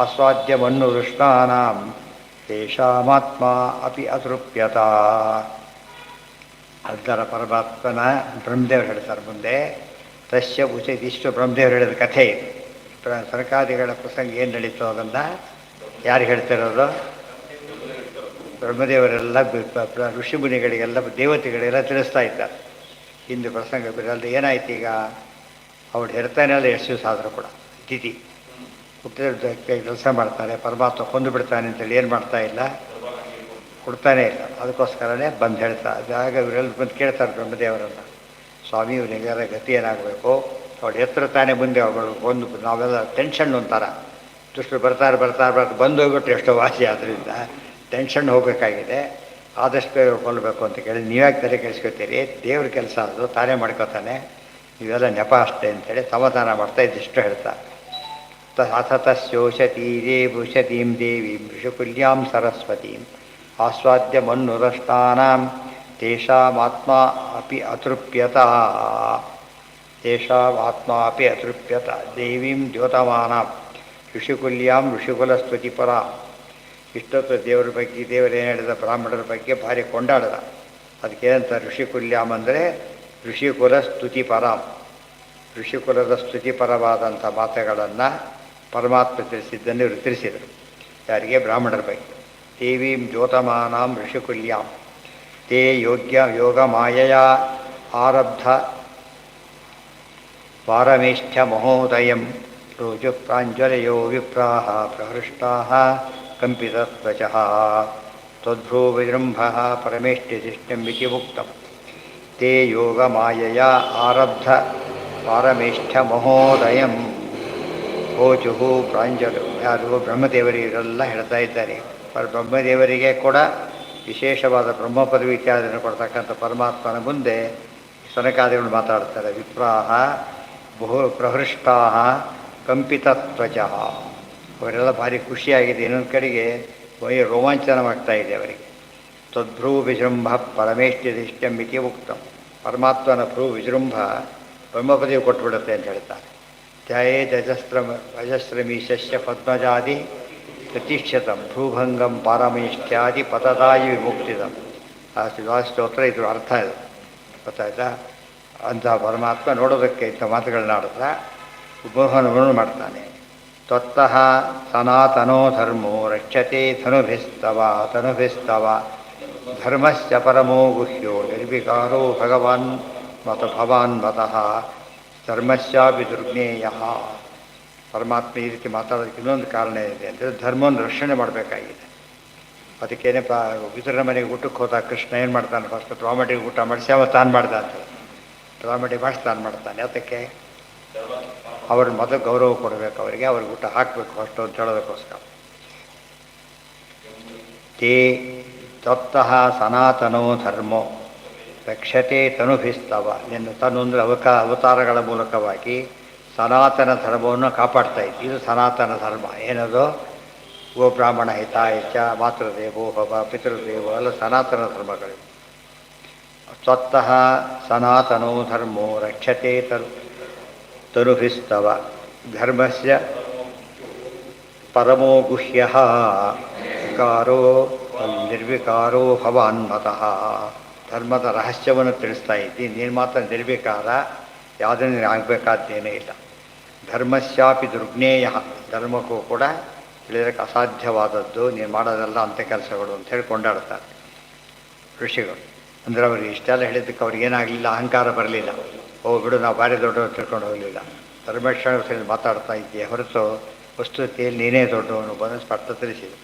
ಆಸ್ವಾದ್ಯ ಮನ್ನುರುಷ್ಟಾನಾಂ ತೇಷಾಮಾತ್ಮ ಅಪಿ ಅತೃಪ್ಯತ. ಅದರ ಪರಮಾತ್ಮನ ಬ್ರಹ್ಮದೇವರು ಹೇಳ್ತಾರೆ ಮುಂದೆ. ತಸ್ಯ ಉಚಿತಿಷ್ಟು ಬ್ರಹ್ಮದೇವರು ಹೇಳಿದ ಕಥೆ ಇದು. ಸರ್ಕಾದಿಗಳ ಪ್ರಸಂಗ ಏನು ನಡೀತೋ ಅದನ್ನು ಯಾರು ಹೇಳ್ತಿರೋದು? ಬ್ರಹ್ಮದೇವರೆಲ್ಲ ಋಷಿಮುನಿಗಳಿಗೆಲ್ಲ ದೇವತೆಗಳೆಲ್ಲ ತಿಳಿಸ್ತಾ ಇದ್ದಾರೆ. ಹಿಂದೆ ಪ್ರಸಂಗ ಬಿರಲ್ದು ಏನಾಯ್ತು ಈಗ? ಅವಳು ಹೇಳ್ತಾನೆ ಅಲ್ಲ, ಎಷ್ಟು ದಿವಸ ಆದರೂ ಕೂಡ ತಿಥಿ ಹುಟ್ಟಿದಕ್ಕೆ ಕೆಲಸ ಮಾಡ್ತಾರೆ. ಪರಮಾತ್ಮ ಕೊಂದು ಬಿಡ್ತಾನೆ ಅಂತೇಳಿ ಏನು ಮಾಡ್ತಾ ಇಲ್ಲ, ಕೊಡ್ತಾನೇ ಇಲ್ಲ. ಅದಕ್ಕೋಸ್ಕರನೇ ಬಂದು ಹೇಳ್ತಾ ಆಗ ಇವರೆಲ್ಲ ಬಂದು ಕೇಳ್ತಾರೆ ಬ್ರಹ್ಮದೇವರನ್ನು, ಸ್ವಾಮಿ ಇವನಿಗಾರ ಗತಿ ಏನಾಗಬೇಕು? ಅವಳು ಎತ್ತರ ತಾನೇ ಮುಂದೆ ಅವಳು ಒಂದು ನಾವೆಲ್ಲ ಟೆನ್ಷನ್ ಒಂಥರ ದುಷ್ಟರು ಬರ್ತಾರೆ ಬಂದು ಹೋಗ್ಬಿಟ್ರೆ ಎಷ್ಟೋ ವಾಸಿ. ಆದ್ದರಿಂದ ಟೆನ್ಷನ್ ಹೋಗಬೇಕಾಗಿದೆ, ಆದಷ್ಟು ಬೇಗ ಕೊಲ್ಲಬೇಕು ಅಂತ ಕೇಳಿ ನೀವ್ಯಾಕೆ ತಲೆ ಕೆಡಿಸ್ಕೊತೀರಿ? ದೇವ್ರ ಕೆಲಸ ಅದು, ತಾನೇ ಮಾಡ್ಕೋತಾನೆ, ನೀವೆಲ್ಲ ನೆಪ ಅಷ್ಟೇ ಅಂತೇಳಿ ಸಮಾಧಾನ ಮಾಡ್ತಾ ಇದ್ದಿಷ್ಟು ಹೇಳ್ತಾರೆ. ಅಥ ತಸ್ಯೋಷತೀಂ ದೇವೀಂ ಋಷಿಕುಲ್ಯಾಂ ಸರಸ್ವತೀಂ ಆಸ್ವಾದ್ಯ ಮನ್ನುರಷ್ಟಾನಾಂ ತೇಷಾಮಾತ್ಮ ಅಪಿ ಅತೃಪ್ಯತ ದೇವೀಂ ದ್ಯೋತಮಾನಾಂ ಋಷಿಕುಲ್ಯಾಂ ಋಷಿಕುಲಸ್ತುತಿಪರಾಂ. ಇಷ್ಟೊತ್ತು ದೇವರ ಬಗ್ಗೆ ದೇವರೇನು ಹೇಳಿದ ಬ್ರಾಹ್ಮಣರ ಬಗ್ಗೆ ಭಾರಿ ಕೊಂಡಾಡದ. ಅದಕ್ಕೇನಂತ ಋಷಿಕುಲ್ಯಾಂ ಅಂದರೆ ಋಷಿಕುಲ ಸ್ತುತಿಪರಾಂ. ಋಷಿಕುಲದ ಸ್ತುತಿಪರವಾದಂಥ ಮಾತುಗಳನ್ನು ಪರಮಾತ್ಮ ತಿಳಿಸಿದ್ದನ್ನು ಇವರು ತಿಳಿಸಿದರು. ಯಾರಿಗೆ? ಬ್ರಾಹ್ಮಣರ ಬಗ್ಗೆ. ದೇವೀಂ ಜ್ಯೋತಮಾನಾಂ ಋಷಿಕುಲ್ಯಾಂ ತೇ ಯೋಗಮಾಯಯ ಆರಬ್ಧ ಪಾರಮೇಷ್ಠ್ಯ ಮಹೋದಯಂ ರೋಜು ಪ್ರಾಂಜಲಯೋ ವಿಪ್ರಾಹ ಪ್ರಹೃಷ್ಟಾಃ ಕಂಪಿತತ್ವಚಃ ತದ್ಭ್ರೂ ವಿಜೃಂಭಃ ಪರಮೇಷ್ಠಿಶಿಷ್ಟಂ ಇತಿ ಉಕ್ತಂ. ತೇ ಯೋಗಮಾಯಯ ಆರಬ್ಧ ಪಾರಮೇಷ್ಠ್ಯ ಮಹೋದಯಂ ಓಚುಹು ಪ್ರಾಂಜಲು. ಯಾರು? ಬ್ರಹ್ಮದೇವರಿಗೆಲ್ಲ ಹೇಳ್ತಾ ಇದ್ದಾರೆ. ಬ್ರಹ್ಮದೇವರಿಗೆ ಕೂಡ ವಿಶೇಷವಾದ ಬ್ರಹ್ಮ ಪದವಿ ಇತ್ಯಾದಿಯನ್ನು ಕೊಡ್ತಕ್ಕಂಥ ಪರಮಾತ್ಮನ ಮುಂದೆ ಸನಕಾದಿಗಳು ಮಾತಾಡ್ತಾರೆ. ವಿಪ್ರಾಹ ಪ್ರಹೃಷ್ಟಾಃ ಕಂಪಿತತ್ವಚಃ. ಅವರೆಲ್ಲ ಭಾರಿ ಖುಷಿಯಾಗಿದೆ. ಇನ್ನೊಂದು ಕಡೆಗೆ ರೋಮಾಂಚನವಾಗ್ತಾ ಇದೆ ಅವರಿಗೆ. ತದ್ಭ್ರೂ ವಿಜೃಂಭ ಪರಮೇಷ್ಠಿದಿಷ್ಟಂ ಇತಿ ಉಕ್ತಂ. ಪರಮಾತ್ಮನ ಭ್ರೂ ವಿಜೃಂಭ ಬ್ರಹ್ಮಪದವಿ ಕೊಟ್ಟುಬಿಡುತ್ತೆ ಅಂತ ಹೇಳ್ತಾರೆ. ಧ್ಯಾಯೇತ್ ಅಜಸ್ರಮೀಶಸ್ಯ ಪದ್ಮಜಾದಿ ಪ್ರತಿಷ್ಠಿತಂ ಭ್ರೂಭಂಗಂ ಪಾರಮೇಷ್ಠ್ಯಾದಿ ಪತದಾಯಿ ವಿಮುಕ್ತಿದಂ. ಆ ಸ್ತೋತ್ರ ಇದ್ರ ಅರ್ಥ ಇದು, ಗೊತ್ತಾಯ್ತಾ? ಅಂಥ ಪರಮಾತ್ಮ ನೋಡೋದಕ್ಕೆ ಇಂಥ ಮಾತುಗಳನ್ನ ಆಡಿದ್ರೆ ಉಪಮೋಹನವನ್ನು ಮಾಡ್ತಾನೆ. ತ್ವತ್ತಃ ಸನಾತನೋ ಧರ್ಮೋ ರಕ್ಷತೆ ತನುಭಿಸ್ತವ ಧರ್ಮಸ್ಯ ಪರಮೋ ಗುಹ್ಯೋ ನಿರ್ವಿಕಾರೋ ಭಗವಾನ್ ಮತಃ ಧರ್ಮಸ್ಯಾಪಿ ದುರ್ಜ್ಞೇಯ. ಪರಮಾತ್ಮ ಈ ರೀತಿ ಮಾತಾಡೋದಕ್ಕೆ ಇನ್ನೊಂದು ಕಾರಣ ಇದೆ ಅಂದರೆ ಧರ್ಮವನ್ನು ರಕ್ಷಣೆ ಮಾಡಬೇಕಾಗಿದೆ. ಅದಕ್ಕೇನೆ ವಿದುರನ ಮನೆಗೆ ಊಟಕ್ಕೆ ಹೋದಾಗ ಕೃಷ್ಣ ಏನು ಮಾಡ್ತಾನೆ? ಫಸ್ಟ್ ದ್ರೌಪದಿಗೆ ಊಟ ಮಾಡಿಸಿ ಅವ ತಾನು ಮಾಡ್ದ ಅಂತ. ದ್ರೌಪದಿ ಮಾಡಿಸಿ ತಾನು ಮಾಡ್ತಾನೆ. ಅದಕ್ಕೆ ಅವ್ರ ಮೊದಲು ಗೌರವ ಕೊಡಬೇಕು, ಅವ್ರಿಗೆ ಊಟ ಹಾಕಬೇಕು ಫಸ್ಟು ಅಂತ ಹೇಳೋದಕ್ಕೋಸ್ಕರ. ತೇ ತತ್ತಃ ಸನಾತನೋ ಧರ್ಮೋ ರಕ್ಷತೆ ತನುಭಿಸ್ತವ, ನಿನ್ನ ತನು ಅಂದರೆ ಅವತಾರಗಳ ಮೂಲಕವಾಗಿ ಸನಾತನ ಧರ್ಮವನ್ನು ಕಾಪಾಡ್ತಾ ಇತ್ತು. ಇದು ಸನಾತನ ಧರ್ಮ. ಏನದು? ಗೋಬ್ರಾಹ್ಮಣ ಹಿತಾಯಚ, ಮಾತೃದೇವೋ ಭವ, ಪಿತೃದೇವೋ ಎಲ್ಲ ಸನಾತನ ಧರ್ಮಗಳು. ಸ್ವತಃ ಸನಾತನೋ ಧರ್ಮೋ ರಕ್ಷತೆ ತನುಭಿಸ್ತವ, ಧರ್ಮಸ್ಯ ಪರಮೋ ಗುಹ್ಯ ವಿಕಾರೋ ನಿರ್ವಿಕಾರೋ ಭವಾನ್ಮತಃ. ಧರ್ಮದ ರಹಸ್ಯವನ್ನು ತಿಳಿಸ್ತಾ ಇದ್ದಿ. ನೀನು ಮಾತ್ರ ನಿರ್ವಿಕಾರ, ಯಾವುದನ್ನು ಆಗಬೇಕಾದ್ದೇನೇ ಇಲ್ಲ. ಧರ್ಮಸ್ಯಾಪಿ ದುರ್ಜ್ಞೇಯ, ಧರ್ಮಕ್ಕೂ ಕೂಡ ತಿಳಿಯೋಕ್ಕೆ ಅಸಾಧ್ಯವಾದದ್ದು ನೀನು ಮಾಡೋದೆಲ್ಲ ಅಂತ್ಯ ಕೆಲಸಗಳು ಅಂತ ಹೇಳಿ ಕೊಂಡಾಡ್ತಾರೆ ಋಷಿಗಳು. ಅಂದರೆ ಅವ್ರಿಗೆ ಇಷ್ಟೆಲ್ಲ ಹೇಳಿದ್ದಕ್ಕೆ ಅವ್ರಿಗೇನಾಗಲಿಲ್ಲ, ಅಹಂಕಾರ ಬರಲಿಲ್ಲ. ಬಿಡು ನಾವು ಭಾರಿ ದೊಡ್ಡವರು ತಿಳ್ಕೊಂಡು ಹೋಗಲಿಲ್ಲ. ಧರ್ಮಕ್ಷಣ ಮಾತಾಡ್ತಾ ಇದ್ದೀಯ ಹೊರತು ವಸ್ತುತಿಯಲ್ಲಿ ನೀನೇ ದೊಡ್ಡವನು ಬಂದು ಸ್ಪಷ್ಟ ತಿಳಿಸಿದೆ.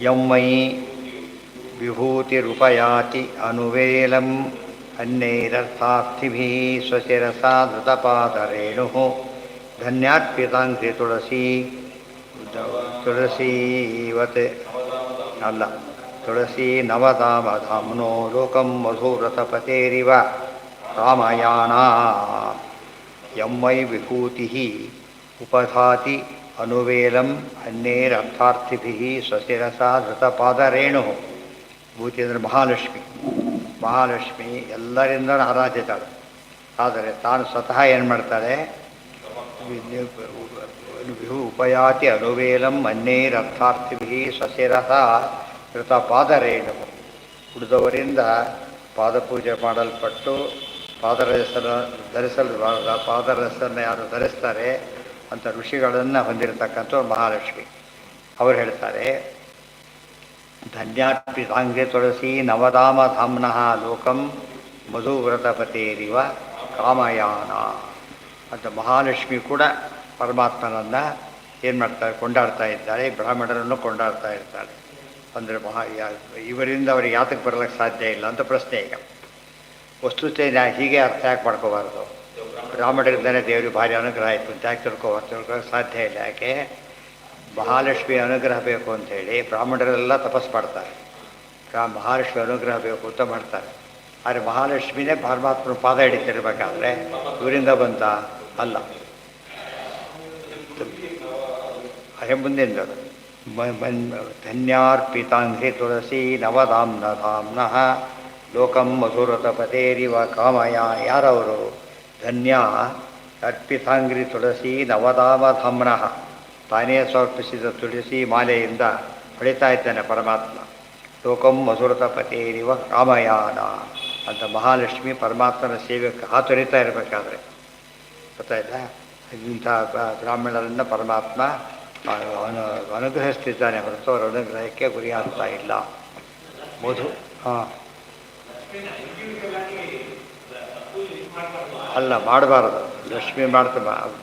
ಯಮ್ಮಯಿ ವಿಭೂತಿರುಪಯಾತಿ ಅನುವೇಲಂ ಅನ್ಯೈರರ್ಥಾರ್ಥಿಭಿಃ ಸ್ವಶಿರಸಾ ಧೃತಪಾದರೇಣು ಧನ್ಯಾರ್ಪಿತಾಂಘ್ರಿ ತುಳಸೀವತ್ ಅಲ್ಲ ತುಳಸೀ ನವಧಾಮಧಾಮ್ನೋ ಲೋಕಂ ಮಧುರಥಪತೇರಿವ ರಾಮಯಾನ. ಯಮ್ಮೈ ವಿಭೂತಿ ಉಪಧಾತಿ ಅನುವೇಲಂ ಅನ್ಯೈರರ್ಥಾರ್ಥಿಭಿಃ ಸ್ವಶಿರಸಾ ಧೃತಪಾದರೇಣು. ವಿಭೂತಿ ಅಂದರೆ ಮಹಾಲಕ್ಷ್ಮಿ. ಮಹಾಲಕ್ಷ್ಮಿ ಎಲ್ಲರಿಂದ ಆರಾಧಿತಾಳೆ. ಆದರೆ ತಾನು ಸ್ವತಃ ಏನು ಮಾಡ್ತಾಳೆ? ಉಪಯಾತಿ ಅನುವೇಲಂ ಅನ್ಯೈರರ್ಥಾರ್ಥಿಭಿಃ ಸ್ವಶಿರಸಾ ಧೃತಪಾದರೇಣು. ಉಳಿದವರಿಂದ ಪಾದಪೂಜೆ ಮಾಡಲ್ಪಟ್ಟು ಪಾದರಸನ್ನು ಯಾರು ಧರಿಸ್ತಾರೆ ಅಂತ ಋಷಿಗಳನ್ನು ಹೊಂದಿರತಕ್ಕಂಥವ್ರು ಮಹಾಲಕ್ಷ್ಮಿ. ಅವರು ಹೇಳ್ತಾರೆ, ಧನ್ಯಾರ್ಪಿತಾಂಘ್ರಿ ತುಳಸಿ ನವಧಾಮಧಾಮ್ನಃ ಲೋಕಂ ಮಧುವ್ರತಪತೇರಿವ ಕಾಮಯಾನ ಅಂತ. ಮಹಾಲಕ್ಷ್ಮಿ ಕೂಡ ಪರಮಾತ್ಮನನ್ನು ಏನು ಮಾಡ್ತಾರೆ? ಕೊಂಡಾಡ್ತಾ ಇದ್ದಾರೆ. ಬ್ರಾಹ್ಮಣರನ್ನು ಕೊಂಡಾಡ್ತಾ ಇರ್ತಾರೆ. ಅಂದರೆ ಇವರಿಂದ ಅವ್ರಿಗೆ ಯಾತಕ್ಕೆ ಬರಲಿಕ್ಕೆ ಸಾಧ್ಯ ಇಲ್ಲ ಅಂತ ಪ್ರಶ್ನೆ. ಈಗ ವಸ್ತುತೆ ಹೀಗೆ ಅರ್ಥ ಯಾಕೆ ಮಾಡ್ಕೋಬಾರ್ದು? ಬ್ರಾಹ್ಮಣರಿಂದಲೇ ದೇವರಿಗೆ ಭಾರಿ ಅನುಗ್ರಹ ಆಯಿತು ಅಂತ ಯಾಕೆ ತಿಳ್ಕೊಳ್ಳೋಕೆ ಸಾಧ್ಯ ಇಲ್ಲ. ಯಾಕೆ? ಮಹಾಲಕ್ಷ್ಮಿ ಅನುಗ್ರಹ ಬೇಕು ಅಂಥೇಳಿ ಬ್ರಾಹ್ಮಣರೆಲ್ಲ ತಪಸ್ಸು ಮಾಡ್ತಾರೆ. ಮಹಾಲಕ್ಷ್ಮಿ ಅನುಗ್ರಹ ಬೇಕು ಅಂತ ಮಾಡ್ತಾರೆ. ಆದರೆ ಮಹಾಲಕ್ಷ್ಮಿನೇ ಪರಮಾತ್ಮನ ಪಾದ ಹಿಡಿತಿರ್ಬೇಕಾದ್ರೆ ಇವರಿಂದ ಬಂತ ಅಲ್ಲ. ಅದೇ ಮುಂದಿಂದದು ಧನ್ಯಾರ್ಪಿತಾಂಘ್ರಿ ತುಳಸಿ ನವಧಾಮ್ನಃ ಲೋಕಂ ಮಧುರಥಪತೇರಿವ ಕಾಮಯ. ಯಾರವರು? ಧನ್ಯ ಅರ್ಪಿತಾಂಘ್ರಿ ತುಳಸಿ ನವಧಾಮಧಾಮ್ನಃ. ತಾನೇ ಸಮರ್ಪಿಸಿದ ತುಳಸಿ ಮಾಲೆಯಿಂದ ಹೊಳಿತಾ ಇದ್ದಾನೆ ಪರಮಾತ್ಮ. ಲೋಕಂ ಮಧುರಥಪತೇರಿವ ಕಾಮಯಾನ ಅಂತ ಮಹಾಲಕ್ಷ್ಮಿ ಪರಮಾತ್ಮನ ಸೇವೆಗೆ ಹಾತೊರಿತಾ ಇರಬೇಕಾದ್ರೆ ಗೊತ್ತಾಯ್ತಾ? ಇಂಥ ಬ್ರಾಹ್ಮಣರನ್ನು ಪರಮಾತ್ಮ ಅನುಗ್ರಹಿಸ್ತಿದ್ದಾನೆ ಹೊರತು ಅವರ ಅನುಗ್ರಹಕ್ಕೆ ಗುರಿ ಆಗ್ತಾ ಇಲ್ಲ. ಮಧು ಅಲ್ಲ, ಮಾಡಬಾರದು. ಲಕ್ಷ್ಮಿ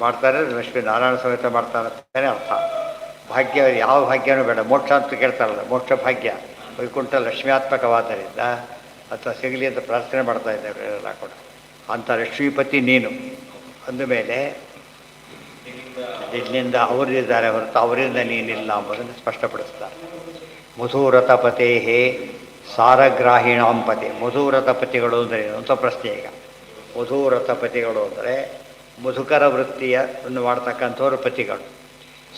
ಮಾಡ್ತಾರೆ, ಲಕ್ಷ್ಮೀ ನಾರಾಯಣ ಸಮೇತ ಮಾಡ್ತಾರೆ ಅಂತಾನೆ ಅರ್ಥ. ಭಾಗ್ಯ ಯಾವ ಭಾಗ್ಯನೂ ಬೇಡ. ಮೋಕ್ಷ ಅಂತ ಕೇಳ್ತಾರಲ್ಲ, ಮೋಕ್ಷ ಭಾಗ್ಯ ವೈಕುಂಠ ಲಕ್ಷ್ಮ್ಯಾತ್ಮಕವಾದ್ದರಿಂದ ಅಥವಾ ಸಿಗಲಿ ಅಂತ ಪ್ರಾರ್ಥನೆ ಮಾಡ್ತಾ ಇದ್ದಾರೆ ಎಲ್ಲ ಕೂಡ. ಅಂಥ ಲಕ್ಷ್ಮೀಪತಿ ನೀನು ಅಂದಮೇಲೆ ಇಲ್ಲಿಂದ ಅವರಿದ್ದಾರೆ ಹೊರತು ಅವರಿಂದ ನೀನಿಲ್ಲ ಎಂಬುದನ್ನು ಸ್ಪಷ್ಟಪಡಿಸ್ತಾರೆ. ಮಧುರಥಪತೇ ಸಾರಗ್ರಾಹಿಣಾಂಪತಿ. ಮಧುರಥಪತಿಗಳು ಅಂದರೆ ಏನು ಅಂತ ಪ್ರಶ್ನೆ. ಈಗ ಮಧುರಥಪತಿಗಳು ಅಂದರೆ ಮಧುಕರ ವೃತ್ತಿಯನ್ನು ಮಾಡ್ತಕ್ಕಂಥವ್ರು ಪತಿಗಳು.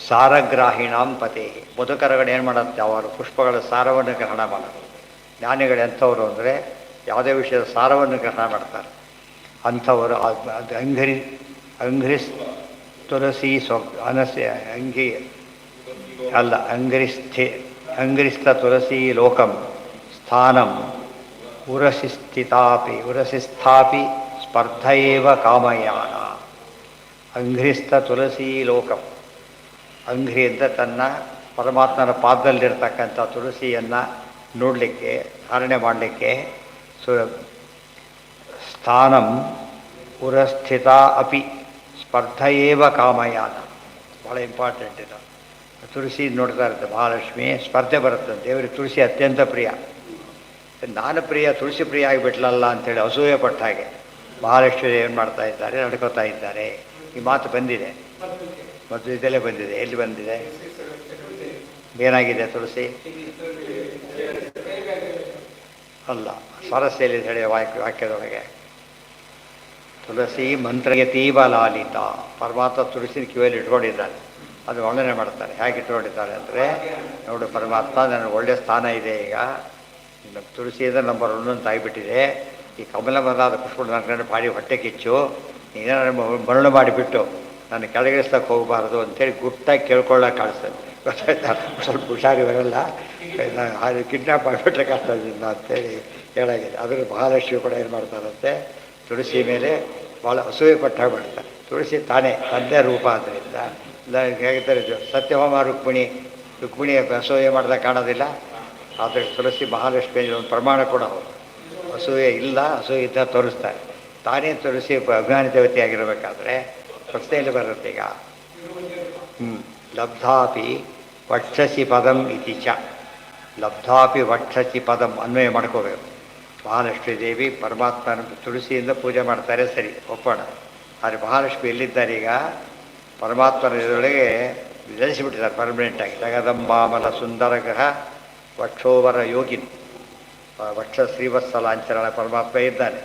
ಸಾರಗ್ರಾಹಿಣಾಂ ಪತಿ. ಮಧುಕರಗಳು ಏನು ಮಾಡುತ್ತೆ? ಅವರು ಪುಷ್ಪಗಳ ಸಾರವನ್ನು ಗ್ರಹಣ ಮಾಡೋದು. ಜ್ಞಾನಿಗಳು ಎಂಥವರು ಅಂದರೆ ಯಾವುದೇ ವಿಷಯದ ಸಾರವನ್ನು ಗ್ರಹಣ ಮಾಡ್ತಾರೆ ಅಂಥವರು. ಅಂಘ್ರಿಸ್ ತುಳಸಿ ಅನಸ್ಯ ಅಂಗಿ ಅಲ್ಲ ಅಂಗ್ರಿಸ್ಥ ತುಳಸಿ ಲೋಕಂ ಸ್ಥಾನಂ ಉರಸಿಸ್ಥಾಪಿ ಸ್ಪರ್ಧೆಯೇವ ಕಾಮಯಾನ. ಅಂಘ್ರಿಸ್ಥ ತುಳಸಿ ಲೋಕಂ. ಅಂಘ್ರಿ ಅಂತ ತನ್ನ ಪರಮಾತ್ಮನ ಪಾದದಲ್ಲಿರ್ತಕ್ಕಂಥ ತುಳಸಿಯನ್ನು ನೋಡಲಿಕ್ಕೆ, ಧಾರಣೆ ಮಾಡಲಿಕ್ಕೆ ಸ್ಥಾನಂ ಉರಸ್ಥಿತ ಅಪಿ ಸ್ಪರ್ಧೆಯೇವ ಕಾಮಯಾನ. ಭಾಳ ಇಂಪಾರ್ಟೆಂಟ್ ಇದು. ತುಳಸಿ ನೋಡ್ತಾ ಇರುತ್ತೆ ಮಹಾಲಕ್ಷ್ಮಿ, ಸ್ಪರ್ಧೆ ಬರುತ್ತೆ. ದೇವರಿಗೆ ತುಳಸಿ ಅತ್ಯಂತ ಪ್ರಿಯ. ನಾನು ಪ್ರಿಯ, ತುಳಸಿ ಪ್ರಿಯ ಆಗಿಬಿಟ್ಲಲ್ಲ ಅಂಥೇಳಿ ಅಸೂಯೆ ಪಟ್ಟ ಹಾಗೆ ಮಹಾಲಕ್ಷ್ಮಿ ಏನು ಮಾಡ್ತಾ ಇದ್ದಾರೆ? ನಡ್ಕೋತಾ ಇದ್ದಾರೆ. ಈ ಮಾತು ಬಂದಿದೆ, ಮತ್ತು ಇದೆಲ್ಲೇ ಬಂದಿದೆ. ಎಲ್ಲಿ ಬಂದಿದೆ? ಏನಾಗಿದೆ ತುಳಸಿ? ಅಲ್ಲ, ಸ್ವರಸ್ಯಲ್ಲಿ ಹೇಳಿ ವಾಕ್ಯದೊಳಗೆ ತುಳಸಿ ಮಂತ್ರಯತೀವ ಲಾಲಿತ. ಪರಮಾತ್ಮ ತುಳಸಿನ ಕಿವಿಯಲ್ಲಿ ಇಟ್ಕೊಂಡಿದ್ದಾನೆ. ಅದು ವರ್ಣನೆ ಮಾಡ್ತಾರೆ. ಹೇಗೆ ಇಟ್ಕೊಂಡಿದ್ದಾರೆ ಅಂದರೆ, ನೋಡು ಪರಮಾತ್ಮ ನನಗೆ ಒಳ್ಳೆಯ ಸ್ಥಾನ ಇದೆ. ಈಗ ನಮ್ಮ ತುಳಸಿ ಅಂದರೆ ನಂಬರ್ 1 ಅಂತ ಆಗಿಬಿಟ್ಟಿದೆ. ಈ ಕಮಲ ಬದಲಾದ ಪುಷ್ಪ ನನ್ನ ಬಾಡಿ ಹೊಟ್ಟೆ ಕಿಚ್ಚು, ನೀನೇನಾರು ಮರಳು ಮಾಡಿಬಿಟ್ಟು ನಾನು ಕೆಳಗಿಳಿಸ್ತಕ್ಕೆ ಹೋಗಬಾರ್ದು ಅಂತೇಳಿ ಗುಟ್ಟಾಗಿ ಕೇಳ್ಕೊಳ್ಳೋಕೆ ಕಾಣಿಸ್ತದೆ. ಗೊತ್ತಾಯ್ತಾ? ಸ್ವಲ್ಪ ಹುಷಾರಿ ಬರಲ್ಲ, ಅದು ಕಿಡ್ನಾಪ್ ಮಾಡಿಬಿಟ್ರೆ ಕಷ್ಟ ಅಂತೇಳಿ ಹೇಳಾಗಿದೆ. ಅದ್ರ ಮಹಾಲಕ್ಷ್ಮಿ ಕೂಡ ಏನು ಮಾಡ್ತಾರಂತೆ, ತುಳಸಿ ಮೇಲೆ ಭಾಳ ಅಸೂಯೆ ಪಟ್ಟಾಗಿ ಮಾಡ್ತಾರೆ. ತುಳಸಿ ತಾನೇ ತಂದೆ ರೂಪ ಆದ್ದರಿಂದ ಹೇಳ್ತಾರೆ, ಸತ್ಯಭಾಮ ರುಕ್ಮಿಣಿ ಅಸೂಯೆ ಮಾಡಿದಾಗ ಕಾಣೋದಿಲ್ಲ. ಆದರೆ ತುಳಸಿ ಮಹಾಲಕ್ಷ್ಮಿ ಒಂದು ಪ್ರಮಾಣ ಕೂಡ ಹೌದು. ಅಸೂಯೆ ಇಲ್ಲ, ಅಸೂಯೆ ಇದ್ದ ತೋರಿಸ್ತಾರೆ. ತಾನೇ ತುಳಸಿ ಅಭಿಮಾನಿ ದೇವತೆಯಾಗಿರಬೇಕಾದ್ರೆ ಪ್ರಶ್ನೆಯಲ್ಲಿ ಬರುತ್ತೆ. ಈಗ ಲಬ್ಧಾಪಿ ವಕ್ಷಸಿ ಪದಂ ಇತಿ ಚ, ಲಬ್ಧಾಪಿ ವಕ್ಷಸಿ ಪದಂ ಅನ್ವಯ ಮಾಡ್ಕೋಬೇಕು. ಮಹಾಲಕ್ಷ್ಮೀ ದೇವಿ ಪರಮಾತ್ಮನ ತುಳಸಿಯಿಂದ ಪೂಜೆ ಮಾಡ್ತಾರೆ, ಸರಿ ಒಪ್ಪೋಣ. ಆದರೆ ಮಹಾಲಕ್ಷ್ಮಿ ಎಲ್ಲಿದ್ದಾರೆ? ಈಗ ಪರಮಾತ್ಮನ ಇದರೊಳಗೆ ನೆಲೆಸಿಬಿಟ್ಟಿದ್ದಾರೆ ಪರ್ಮನೆಂಟಾಗಿ. ಜಗದಂಬಾಮಲ ಸುಂದರ ಗ್ರಹ ವಕ್ಷೋವರ ಯೋಗಿನ್, ವಕ್ಷ ಶ್ರೀವತ್ಸಲಾಂಚರಣ ಪರಮಾತ್ಮ ಇದ್ದಾನೆ.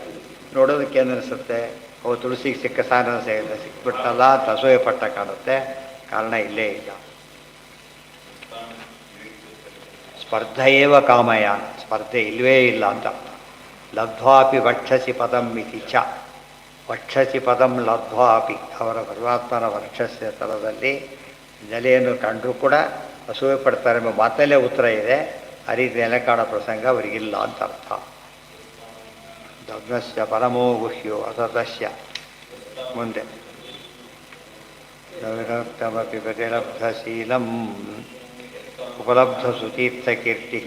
ನೋಡೋದಕ್ಕೆ ಏನು ಅನಿಸುತ್ತೆ, ಅವು ತುಳಸಿಗೆ ಸಿಕ್ಕ ಸಾಧನ ಸಿಕ್ಬಿಟ್ಟಲ್ಲ ಅಂತ ಅಸೂಯೆ ಪಟ್ಟ ಕಾಣುತ್ತೆ. ಕಾರಣ ಇಲ್ಲೇ ಇಲ್ಲ. ಸ್ಪರ್ಧೆಯೇವ ಕಾಮಯಾನ, ಸ್ಪರ್ಧೆ ಇಲ್ಲವೇ ಇಲ್ಲ ಅಂತ. ಲಬ್ಧ್ವಾಪಿ ವಕ್ಷಸಿ ಪದಂ ಇತಿ ಚ, ವಕ್ಷಸಿ ಪದಂ ಲಬ್ಧ್ವಾಪಿ, ಅವರ ಪರಮಾತ್ಮನ ವಕ್ಷಸ್ಯ ಸ್ಥಳದಲ್ಲಿ ನೆಲೆಯನ್ನು ಕಂಡರೂ ಕೂಡ ಅಸೂಯೆ ಪಡ್ತಾರೆ ಎಂಬ ಮಾತಲ್ಲೇ ಉತ್ತರ ಇದೆ. ಆ ರೀತಿ ನೆಲೆ ಕಾಣೋ ಪ್ರಸಂಗ ಅವರಿಗಿಲ್ಲ ಅಂತ ಅರ್ಥ. ದಗ್ನಸ್ಯ ಪರಮೋ ಗುಹ್ಯೋ ಅಸತಸ್ಯ. ಮುಂದೆ ನವಿರಕ್ತಮಪಿ ಪ್ರತಿಲಬ್ಧಶೀಲಂ ಉಪಲಬ್ಧ ಸುತೀರ್ಥಕೀರ್ತಿ.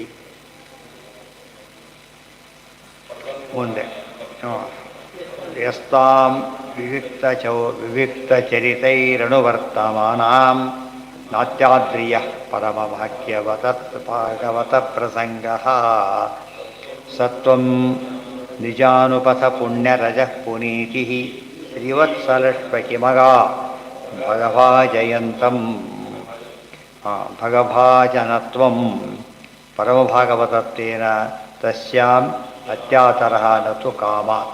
ಮುಂದೆ ಯಸ್ತಾಂ ವಿವಿಕ್ತಚರಿತೈರನುವರ್ತಮಾನಾಂ ನಾತ್ಯಾದ್ರಿಯ ಪರಮವಾಕ್ಯವತ ಪ್ರಸಂಗಃ. ಸತ್ವಂ ನಿಜಾನುಪಥ ಪುಣ್ಯರಜಃ ಪುನೀತಿ ಶ್ರೀವತ್ಸಲಕ್ಷ್ಮಕಿಮಗಾ ಭಗಭಾಜಯಂತಂ. ಭಗಭಾಜನತ್ವಂ ಪರಮಭಾಗವತತ್ವೇನ ತಸ್ಯಾಂ ಅತ್ಯಾತರಃ ನತು ಕಾಮಾತ್.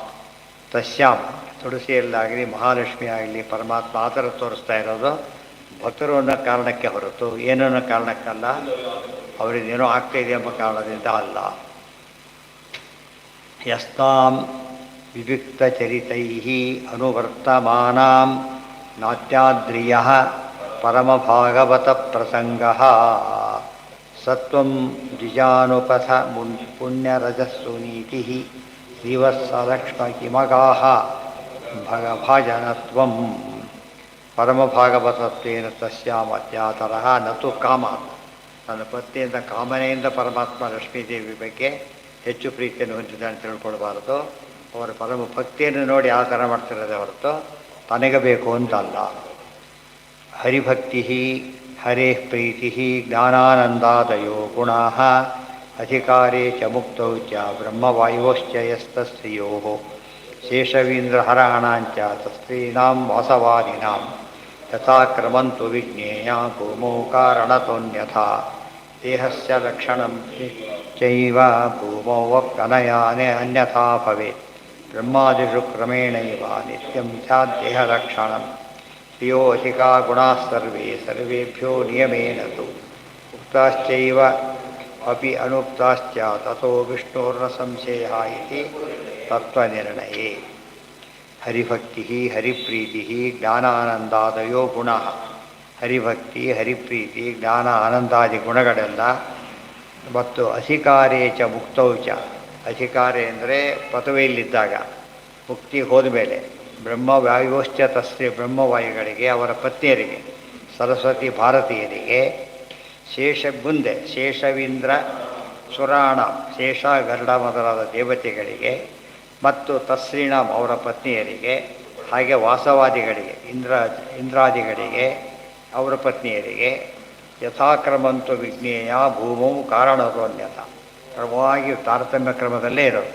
ತಸ್ಯಾಂ ತುಳಸಿಯಲ್ಲಾಗಲಿ ಮಹಾಲಕ್ಷ್ಮಿ ಆಗಲಿ ಪರಮಾತ್ಮ ಆತರ ತೋರಿಸ್ತಾ ಇರೋದು ಭಕ್ತರು ಅನ್ನೋ ಕಾರಣಕ್ಕೆ ಹೊರತು ಏನನ್ನೋ ಕಾರಣಕ್ಕಲ್ಲ, ಅವರಿಗೇನೋ ಆಗ್ತಾಯಿದೆ ಎಂಬ ಕಾರಣದಿಂದ ಅಲ್ಲ. ಯಸ್ತಾಂ ವಿವಿಕ್ತಚರಿತೈ ಅನುವರ್ತಮಾನಾಂ ನಾತ್ಯಾದ್ರಿಯ ಪರಮಭಾಗವತ ಪ್ರಸಂಗಃ. ಸತ್ವಂ ದ್ವಿಜಾನುಪಥ ಪುಣ್ಯರಜಸ್ಸುನೀತಿ ಶ್ರೀವತ್ಸಲಕ್ಷ್ಮಕಿಮಗಾಃ ಭಗಭಾಜನತ್ವಂ ಪರಮಭಾಗವತತ್ವೇನ ತಸ್ಯಾಂ ಅತ್ಯಾತರಃ ನತು ಕಾಮಾತ್. ನನ್ನ ಪತ್ನಿಯಿಂದ ಕಾಮನೆಯಿಂದ ಪರಮಾತ್ಮ ಲಕ್ಷ್ಮೀದೇವಿ ಬಗ್ಗೆ ಹೆಚ್ಚು ಪ್ರೀತಿಯನ್ನು ಹೊಂದಿದ್ದಾನೆ ತಿಳ್ಕೊಳ್ಬಾರ್ದು. ಅವರ ಪರಮ ಭಕ್ತಿಯನ್ನು ನೋಡಿ ಆ ಥರ ಮಾಡ್ತಿರೋದೇ ಹೊರತು ತನಗೆ ಬೇಕು ಅಂತಲ್ಲ. ಹರಿಭಕ್ತಿ ಹರೇ ಪ್ರೀತಿ ಜ್ಞಾನಾನಂದಾದಯೋ ಗುಣಾಃ ಅಧಿಕಾರೇ ಚ ಮುಕ್ತೌ ಚ ಬ್ರಹ್ಮವಾಯುಶ್ಚ ಯಸ್ತಸ್ತ್ರಿಯೋ ಶೇಷವೀಂದ್ರಹರಾಣಾಂಚ ತಸ್ತ್ರೀಣಾಂ ವಾಸವಾದಿನಾಂ ಯಥಾ ಕ್ರಮಂತು ವಿಜ್ಞೇಯ ಭೂಮೌ ಕಾರಣತೋನ್ಯಥಾ ದೇಹಸ್ಯ ಲಕ್ಷಣಂ ಚೈವ ಭೂಮೌ ಅನಯಾನೇ ಅನ್ಯಥಾ ಭವೇತ್ ಬ್ರಹ್ಮಾದಿಷು ಕ್ರಮೇಣೈವ ನಿತ್ಯಂ ಸ್ಯಾದ್ದೇಹಲಕ್ಷಣಂ ಶ್ರಿಯೋ ಅಧಿಕಾ ಗುಣಾಃ ಸರ್ವೇ ಸರ್ವೇಭ್ಯೋ ನಿಯಮೇನ ತು ಉಕ್ತಾಶ್ಚೈವ ಅಪಿ ಅನುಕ್ತಾಶ್ಚ ತಥೋ ವಿಷ್ಣೋರ್ನ ಸಂಶಯಃ ಇತಿ ತತ್ವನಿರ್ಣಯೇ. ಹರಿಭಕ್ತಿ ಹರಿಪ್ರೀತಿ ಜ್ಞಾನಾನಂದಾದಯೋ ಗುಣಃ. ಹರಿಭಕ್ತಿ ಹರಿಪ್ರೀತಿ ಜ್ಞಾನ ಆನಂದಾದಿ ಗುಣಗಳೆಲ್ಲ ಮತ್ತು ಅಧಿಕಾರೇ ಚ ಮುಕ್ತೌ ಚ. ಅಧಿಕಾರಿ ಅಂದರೆ ಪದವಿಯಲ್ಲಿದ್ದಾಗ, ಮುಕ್ತಿ ಹೋದ ಮೇಲೆ ಬ್ರಹ್ಮವಾಯುಶ್ಚ ತಸ್ಯ ಬ್ರಹ್ಮವಾಯುಗಳಿಗೆ ಅವರ ಪತ್ನಿಯರಿಗೆ ಸರಸ್ವತಿ ಭಾರತೀಯರಿಗೆ ಮುಂದೆ ಶೇಷವೀಂದ್ರ ಸುರಾಣ ಶೇಷ ಗರುಡ ಮೊದಲಾದ ದೇವತೆಗಳಿಗೆ ಮತ್ತು ತಸ್ರೀಣಾಂ ಅವರ ಪತ್ನಿಯರಿಗೆ, ಹಾಗೆ ವಾಸವಾದಿಗಳಿಗೆ ಇಂದ್ರಾದಿಗಳಿಗೆ ಅವರ ಪತ್ನಿಯರಿಗೆ ಯಥಾಕ್ರಮಂತು ವಿಜ್ಞೇಯ ಭೂಮೌ ಕಾರಣರೋನ್ಯಥ. ಕ್ರಮವಾಗಿ ತಾರತಮ್ಯ ಕ್ರಮದಲ್ಲೇ ಇರೋದು.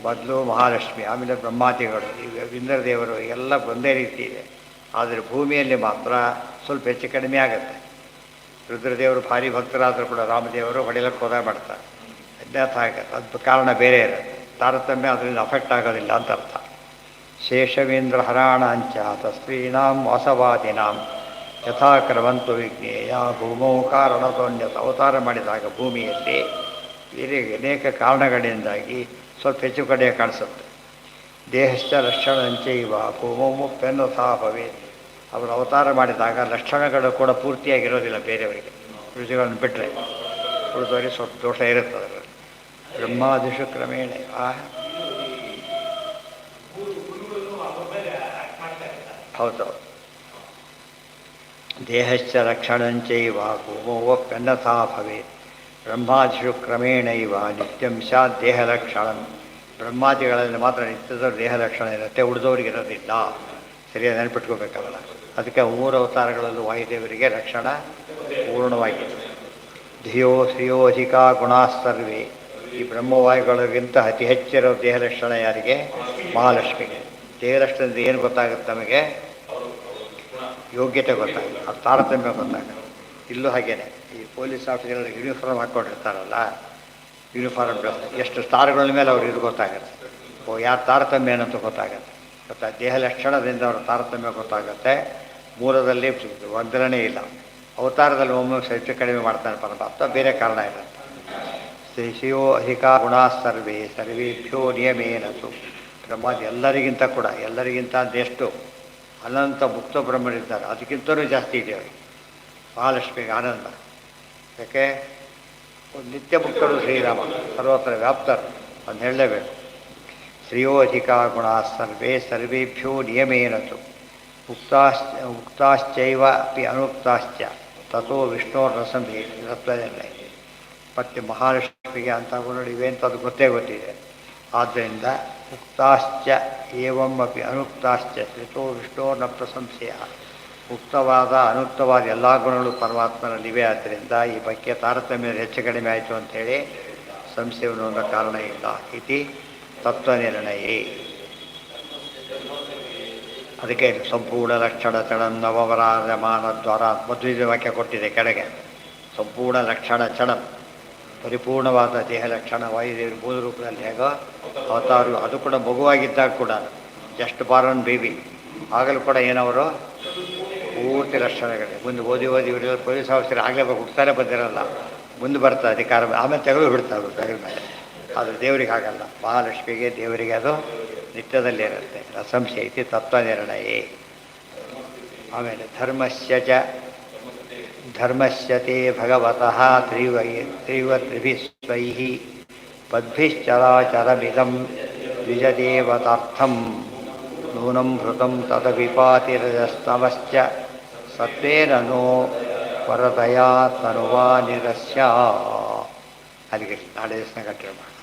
ಮೊದಲು ಮಹಾಲಕ್ಷ್ಮಿ, ಆಮೇಲೆ ಬ್ರಹ್ಮಾದಿಗಳು, ಈಗ ಇಂದ್ರದೇವರು ಎಲ್ಲ ಒಂದೇ ರೀತಿ ಇದೆ. ಆದರೆ ಭೂಮಿಯಲ್ಲಿ ಮಾತ್ರ ಸ್ವಲ್ಪ ಹೆಚ್ಚು ಕಡಿಮೆ ಆಗುತ್ತೆ. ರುದ್ರದೇವರು ಭಾರಿ ಭಕ್ತರಾದರೂ ಕೂಡ ರಾಮದೇವರು ಹೊಡೆಯಲಿಕ್ಕೆ ಹೋದಾಗ ಮಾಡ್ತಾರೆ. ಡೆತ್ ಆಗುತ್ತೆ. ಅದು ಕಾರಣ ಬೇರೆ ಇರುತ್ತೆ, ತಾರತಮ್ಯ ಅದರಿಂದ ಅಫೆಕ್ಟ್ ಆಗೋದಿಲ್ಲ ಅಂತ ಅರ್ಥ. ಶೇಷವೇಂದ್ರ ಹರಾಣಾಂಚ ತಸ್ತ್ರೀಣಾಂ ವಾಸವಾದಿನಾಂ ಯಥಾ ಕ್ರವಂತು ವಿಜ್ಞೇಯ ಭೂಮೌ ಕಾರಣತೋನ್ಯತ. ಅವತಾರ ಮಾಡಿದಾಗ ಭೂಮಿಯಲ್ಲಿ ಬೇರೆ ಅನೇಕ ಕಾರಣಗಳಿಂದಾಗಿ ಸ್ವಲ್ಪ ಹೆಚ್ಚು ಕಡೆ ಕಾಣಿಸುತ್ತೆ. ದೇಹಶ್ಚ ಲಕ್ಷಣಂಚೈವ ಭೂಮೌ ಮುಪ್ಯನ್ಯಥಾ ಭವೇತ್. ಅವರು ಅವತಾರ ಮಾಡಿದಾಗ ಲಕ್ಷಣಗಳು ಕೂಡ ಪೂರ್ತಿಯಾಗಿರೋದಿಲ್ಲ ಬೇರೆಯವರಿಗೆ, ರುಚಿಗಳನ್ನು ಬಿಟ್ಟರೆ ಉಳಿದವರಿಗೆ ಸ್ವಲ್ಪ ದೋಷ ಇರುತ್ತೆ ಅದರಲ್ಲಿ. ಬ್ರಹ್ಮಾದಿಷು ಕ್ರಮೇಣ ಹೌದು. ದೇಹಶ್ಚ ಲಕ್ಷಣಂಚೈವ ಭೂಮೋವಪ್ಯನ್ಯಥಾ ಭವೇತ್ ಬ್ರಹ್ಮಾದಿಷು ಕ್ರಮೇಣೈವ ನಿತ್ಯಂ ಸ್ಯಾತ್ ದೇಹ ಲಕ್ಷಣಂ. ಬ್ರಹ್ಮಾದಿಗಳಲ್ಲಿ ಮಾತ್ರ ನಿತ್ಯದ ದೇಹ ಲಕ್ಷಣ ಇರುತ್ತೆ, ಉಳಿದವರಿಗೆ ಇರೋದಿಲ್ಲ. ಸರಿಯಾಗಿ ನೆನಪಿಟ್ಕೋಬೇಕಲ್ಲ. ಅದಕ್ಕೆ 3 ಅವತಾರಗಳಲ್ಲೂ ವಾಯುದೇವರಿಗೆ ಲಕ್ಷಣ ಪೂರ್ಣವಾಗಿದೆ. ಧಿಯೋ ಶ್ರಿಯೋ ಅಧಿಕಾ ಗುಣಾಸ್ತರ್ವೇ. ಈ ಬ್ರಹ್ಮವಾಯುಗಳಿಗಿಂತ ಅತಿ ಹೆಚ್ಚಿರೋ ದೇಹ ಲಕ್ಷಣ ಯಾರಿಗೆ? ಮಹಾಲಕ್ಷ್ಮಿಗೆ. ದೇಹ ಲಕ್ಷಣದಿಂದ ಏನು ಗೊತ್ತಾಗುತ್ತೆ ನಮಗೆ? ಯೋಗ್ಯತೆ ಗೊತ್ತಾಗುತ್ತೆ, ಅದು ತಾರತಮ್ಯ ಗೊತ್ತಾಗುತ್ತೆ. ಇಲ್ಲೂ ಹಾಗೇನೆ, ಈ ಪೊಲೀಸ್ ಆಫೀಸರ್ಗಳಿಗೆ ಯೂನಿಫಾರ್ಮ್ ಹಾಕ್ಕೊಂಡಿರ್ತಾರಲ್ಲ, ಯೂನಿಫಾರ್ಮ್ ಡ್ರೆಸ್ ಎಷ್ಟು ಸ್ಟಾರ್ಗಳ ಮೇಲೆ ಅವ್ರು ಇದು ಗೊತ್ತಾಗುತ್ತೆ. ಯಾರು ತಾರತಮ್ಯ ಏನಂತ ಗೊತ್ತಾಗುತ್ತೆ. ದೇಹ ಲಕ್ಷಣದಿಂದ ಅವರ ತಾರತಮ್ಯ ಗೊತ್ತಾಗುತ್ತೆ. ಮೂಲದಲ್ಲಿ ವಂದನೆ ಇಲ್ಲ, ಅವತಾರದಲ್ಲಿ ಒಮ್ಮೆ ಹೆಚ್ಚು ಕಡಿಮೆ ಮಾಡ್ತಾನೆ ಪರಮಾತ್ಮ, ಬೇರೆ ಕಾರಣ ಇರುತ್ತೆ. ಶ್ರೀಶಿಯೋ ಅಧಿಕಾ ಗುಣಾ ಸರ್ವೇ ಸರ್ವೇಭ್ಯೋ ನಿಯಮೇನತು. ಬ್ರಹ್ಮಾದಿ ಎಲ್ಲರಿಗಿಂತ ಕೂಡ, ಎಲ್ಲರಿಗಿಂತ ಅದೆಷ್ಟು ಅನಂತ ಮುಕ್ತ ಬ್ರಹ್ಮರಿದ್ದಾರೆ, ಅದಕ್ಕಿಂತಲೂ ಜಾಸ್ತಿ ಇದೆ ಅವರಿಗೆ. ಮಹಾಲಕ್ಷ್ಮಿಗೆ ಆನಂದ. ಯಾಕೆ? ನಿತ್ಯ ಮುಕ್ತರು ಶ್ರೀರಾಮ, ಸರ್ವತ್ರ ವ್ಯಾಪ್ತರು, ಅದನ್ನು ಹೇಳಲೇಬೇಕು. ಶ್ರಿಯೋ ಅಧಿಕಾ ಗುಣಾ ಸರ್ವೇ ಸರ್ವೇಭ್ಯೋ ನಿಯಮೇನತು ಉಕ್ತಾಶ್ಚೈವ ಅಪಿ ಅನುಕ್ತಾಶ್ಚ ತಥೋ ವಿಷ್ಣೋರ್ರಸಂಭೇ ತತ್ವದಲ್ಲೇ. ಮತ್ತು ಮಹಾಲಕ್ಷ್ಮಿಗೆ ಅಂತ ಗುಣಗಳಿವೆ ಅಂತ ಅದು ಗೊತ್ತಿದೆ. ಆದ್ದರಿಂದ ಉಕ್ತಾಶ್ಚ ಏವಂ ಅಪಿ ಅನುಕ್ತಾಶ್ಚ ತಥೋ ವಿಷ್ಣೋರ್ನ ಪ್ರಶಂಸೆಯ. ಉಕ್ತವಾದ ಅನುಕ್ತವಾದ ಎಲ್ಲ ಗುಣಗಳು ಪರಮಾತ್ಮನಲ್ಲಿವೆ. ಆದ್ದರಿಂದ ಈ ಬಗ್ಗೆ ತಾರತಮ್ಯ ಹೆಚ್ಚು ಕಡಿಮೆ ಆಯಿತು ಅಂಥೇಳಿ ಸಂಶಯವನ್ನು ಒಂದು ಕಾರಣ ಇಲ್ಲ. ಇತಿ ತತ್ವನಿರ್ಣಯೇ. ಅದಕ್ಕೆ ಸಂಪೂರ್ಣ ಲಕ್ಷಣ ಚಣಂ ನವವರಾಜಮಾನ ದ್ವಾರ ಮಧ್ವಿದ ವಾಕ್ಯ ಕೊಟ್ಟಿದೆ ಕೆಳಗೆ. ಸಂಪೂರ್ಣ ಲಕ್ಷಣ ಚಣಂ, ಪರಿಪೂರ್ಣವಾದ ದೇಹ ಲಕ್ಷಣ ವಾಯುದೇವರು ಮೂಲ ರೂಪದಲ್ಲಿ ಹೇಗೋ ಅವತಾರು. ಅದು ಕೂಡ ಮಗುವಾಗಿದ್ದಾಗ ಕೂಡ, ಜಸ್ಟ್ ಬಾರ್ನ್ ಬೇಬಿ ಆಗಲೂ ಕೂಡ ಏನವರು ಪೂರ್ತಿ ಲಕ್ಷಣಗಳಿವೆ. ಮುಂದೆ ಓದಿ ಇವರೆಲ್ಲ ಪೊಲೀಸ್ ಆಫೀಸರ್ ಆಗಲೇಬೇಕು, ಹುಡ್ತಾನೆ ಬಂದಿರಲ್ಲ, ಮುಂದೆ ಬರ್ತಾರೆ ಅಧಿಕಾರ, ಆಮೇಲೆ ತೆಗೆದು ಬಿಡ್ತಾರೆ ತೆಗೆದ ಮೇಲೆ. ಅದು ದೇವರಿಗೆ ಆಗಲ್ಲ. ಮಹಾಲಕ್ಷ್ಮಿಗೆ ದೇವರಿಗೆ ಅದು ನಿತ್ಯದಲ್ಲಿ ಇರುತ್ತೆ. ಸಂಶಯ ಐತಿ ತತ್ವನಿರ್ಣಯೇ. ಆಮೇಲೆ ಧರ್ಮಸ್ಯತೆ ಭಗವತಃ ತ್ರಿಭಿಸ್ವೈಃ ಪದ್ಭಿಶ್ಚರಾಚರಮಿದಂ ದ್ವಿಜದೇವತಾರ್ಥಂ ನೂನಂ ಹೃತಂ ತದವಿಪಾತಿರಜಸ್ತಮಶ್ಚ ಸತ್ವೇನ ನೋ ವರದಯಾ ತನುವಾ ನಿರಸ್ಯ. ಅಲ್ಲಿಗೆ ನಾಳೆ ದಿವಸ ಕಂಟಿನ್ಯೂ ಮಾಡಿ.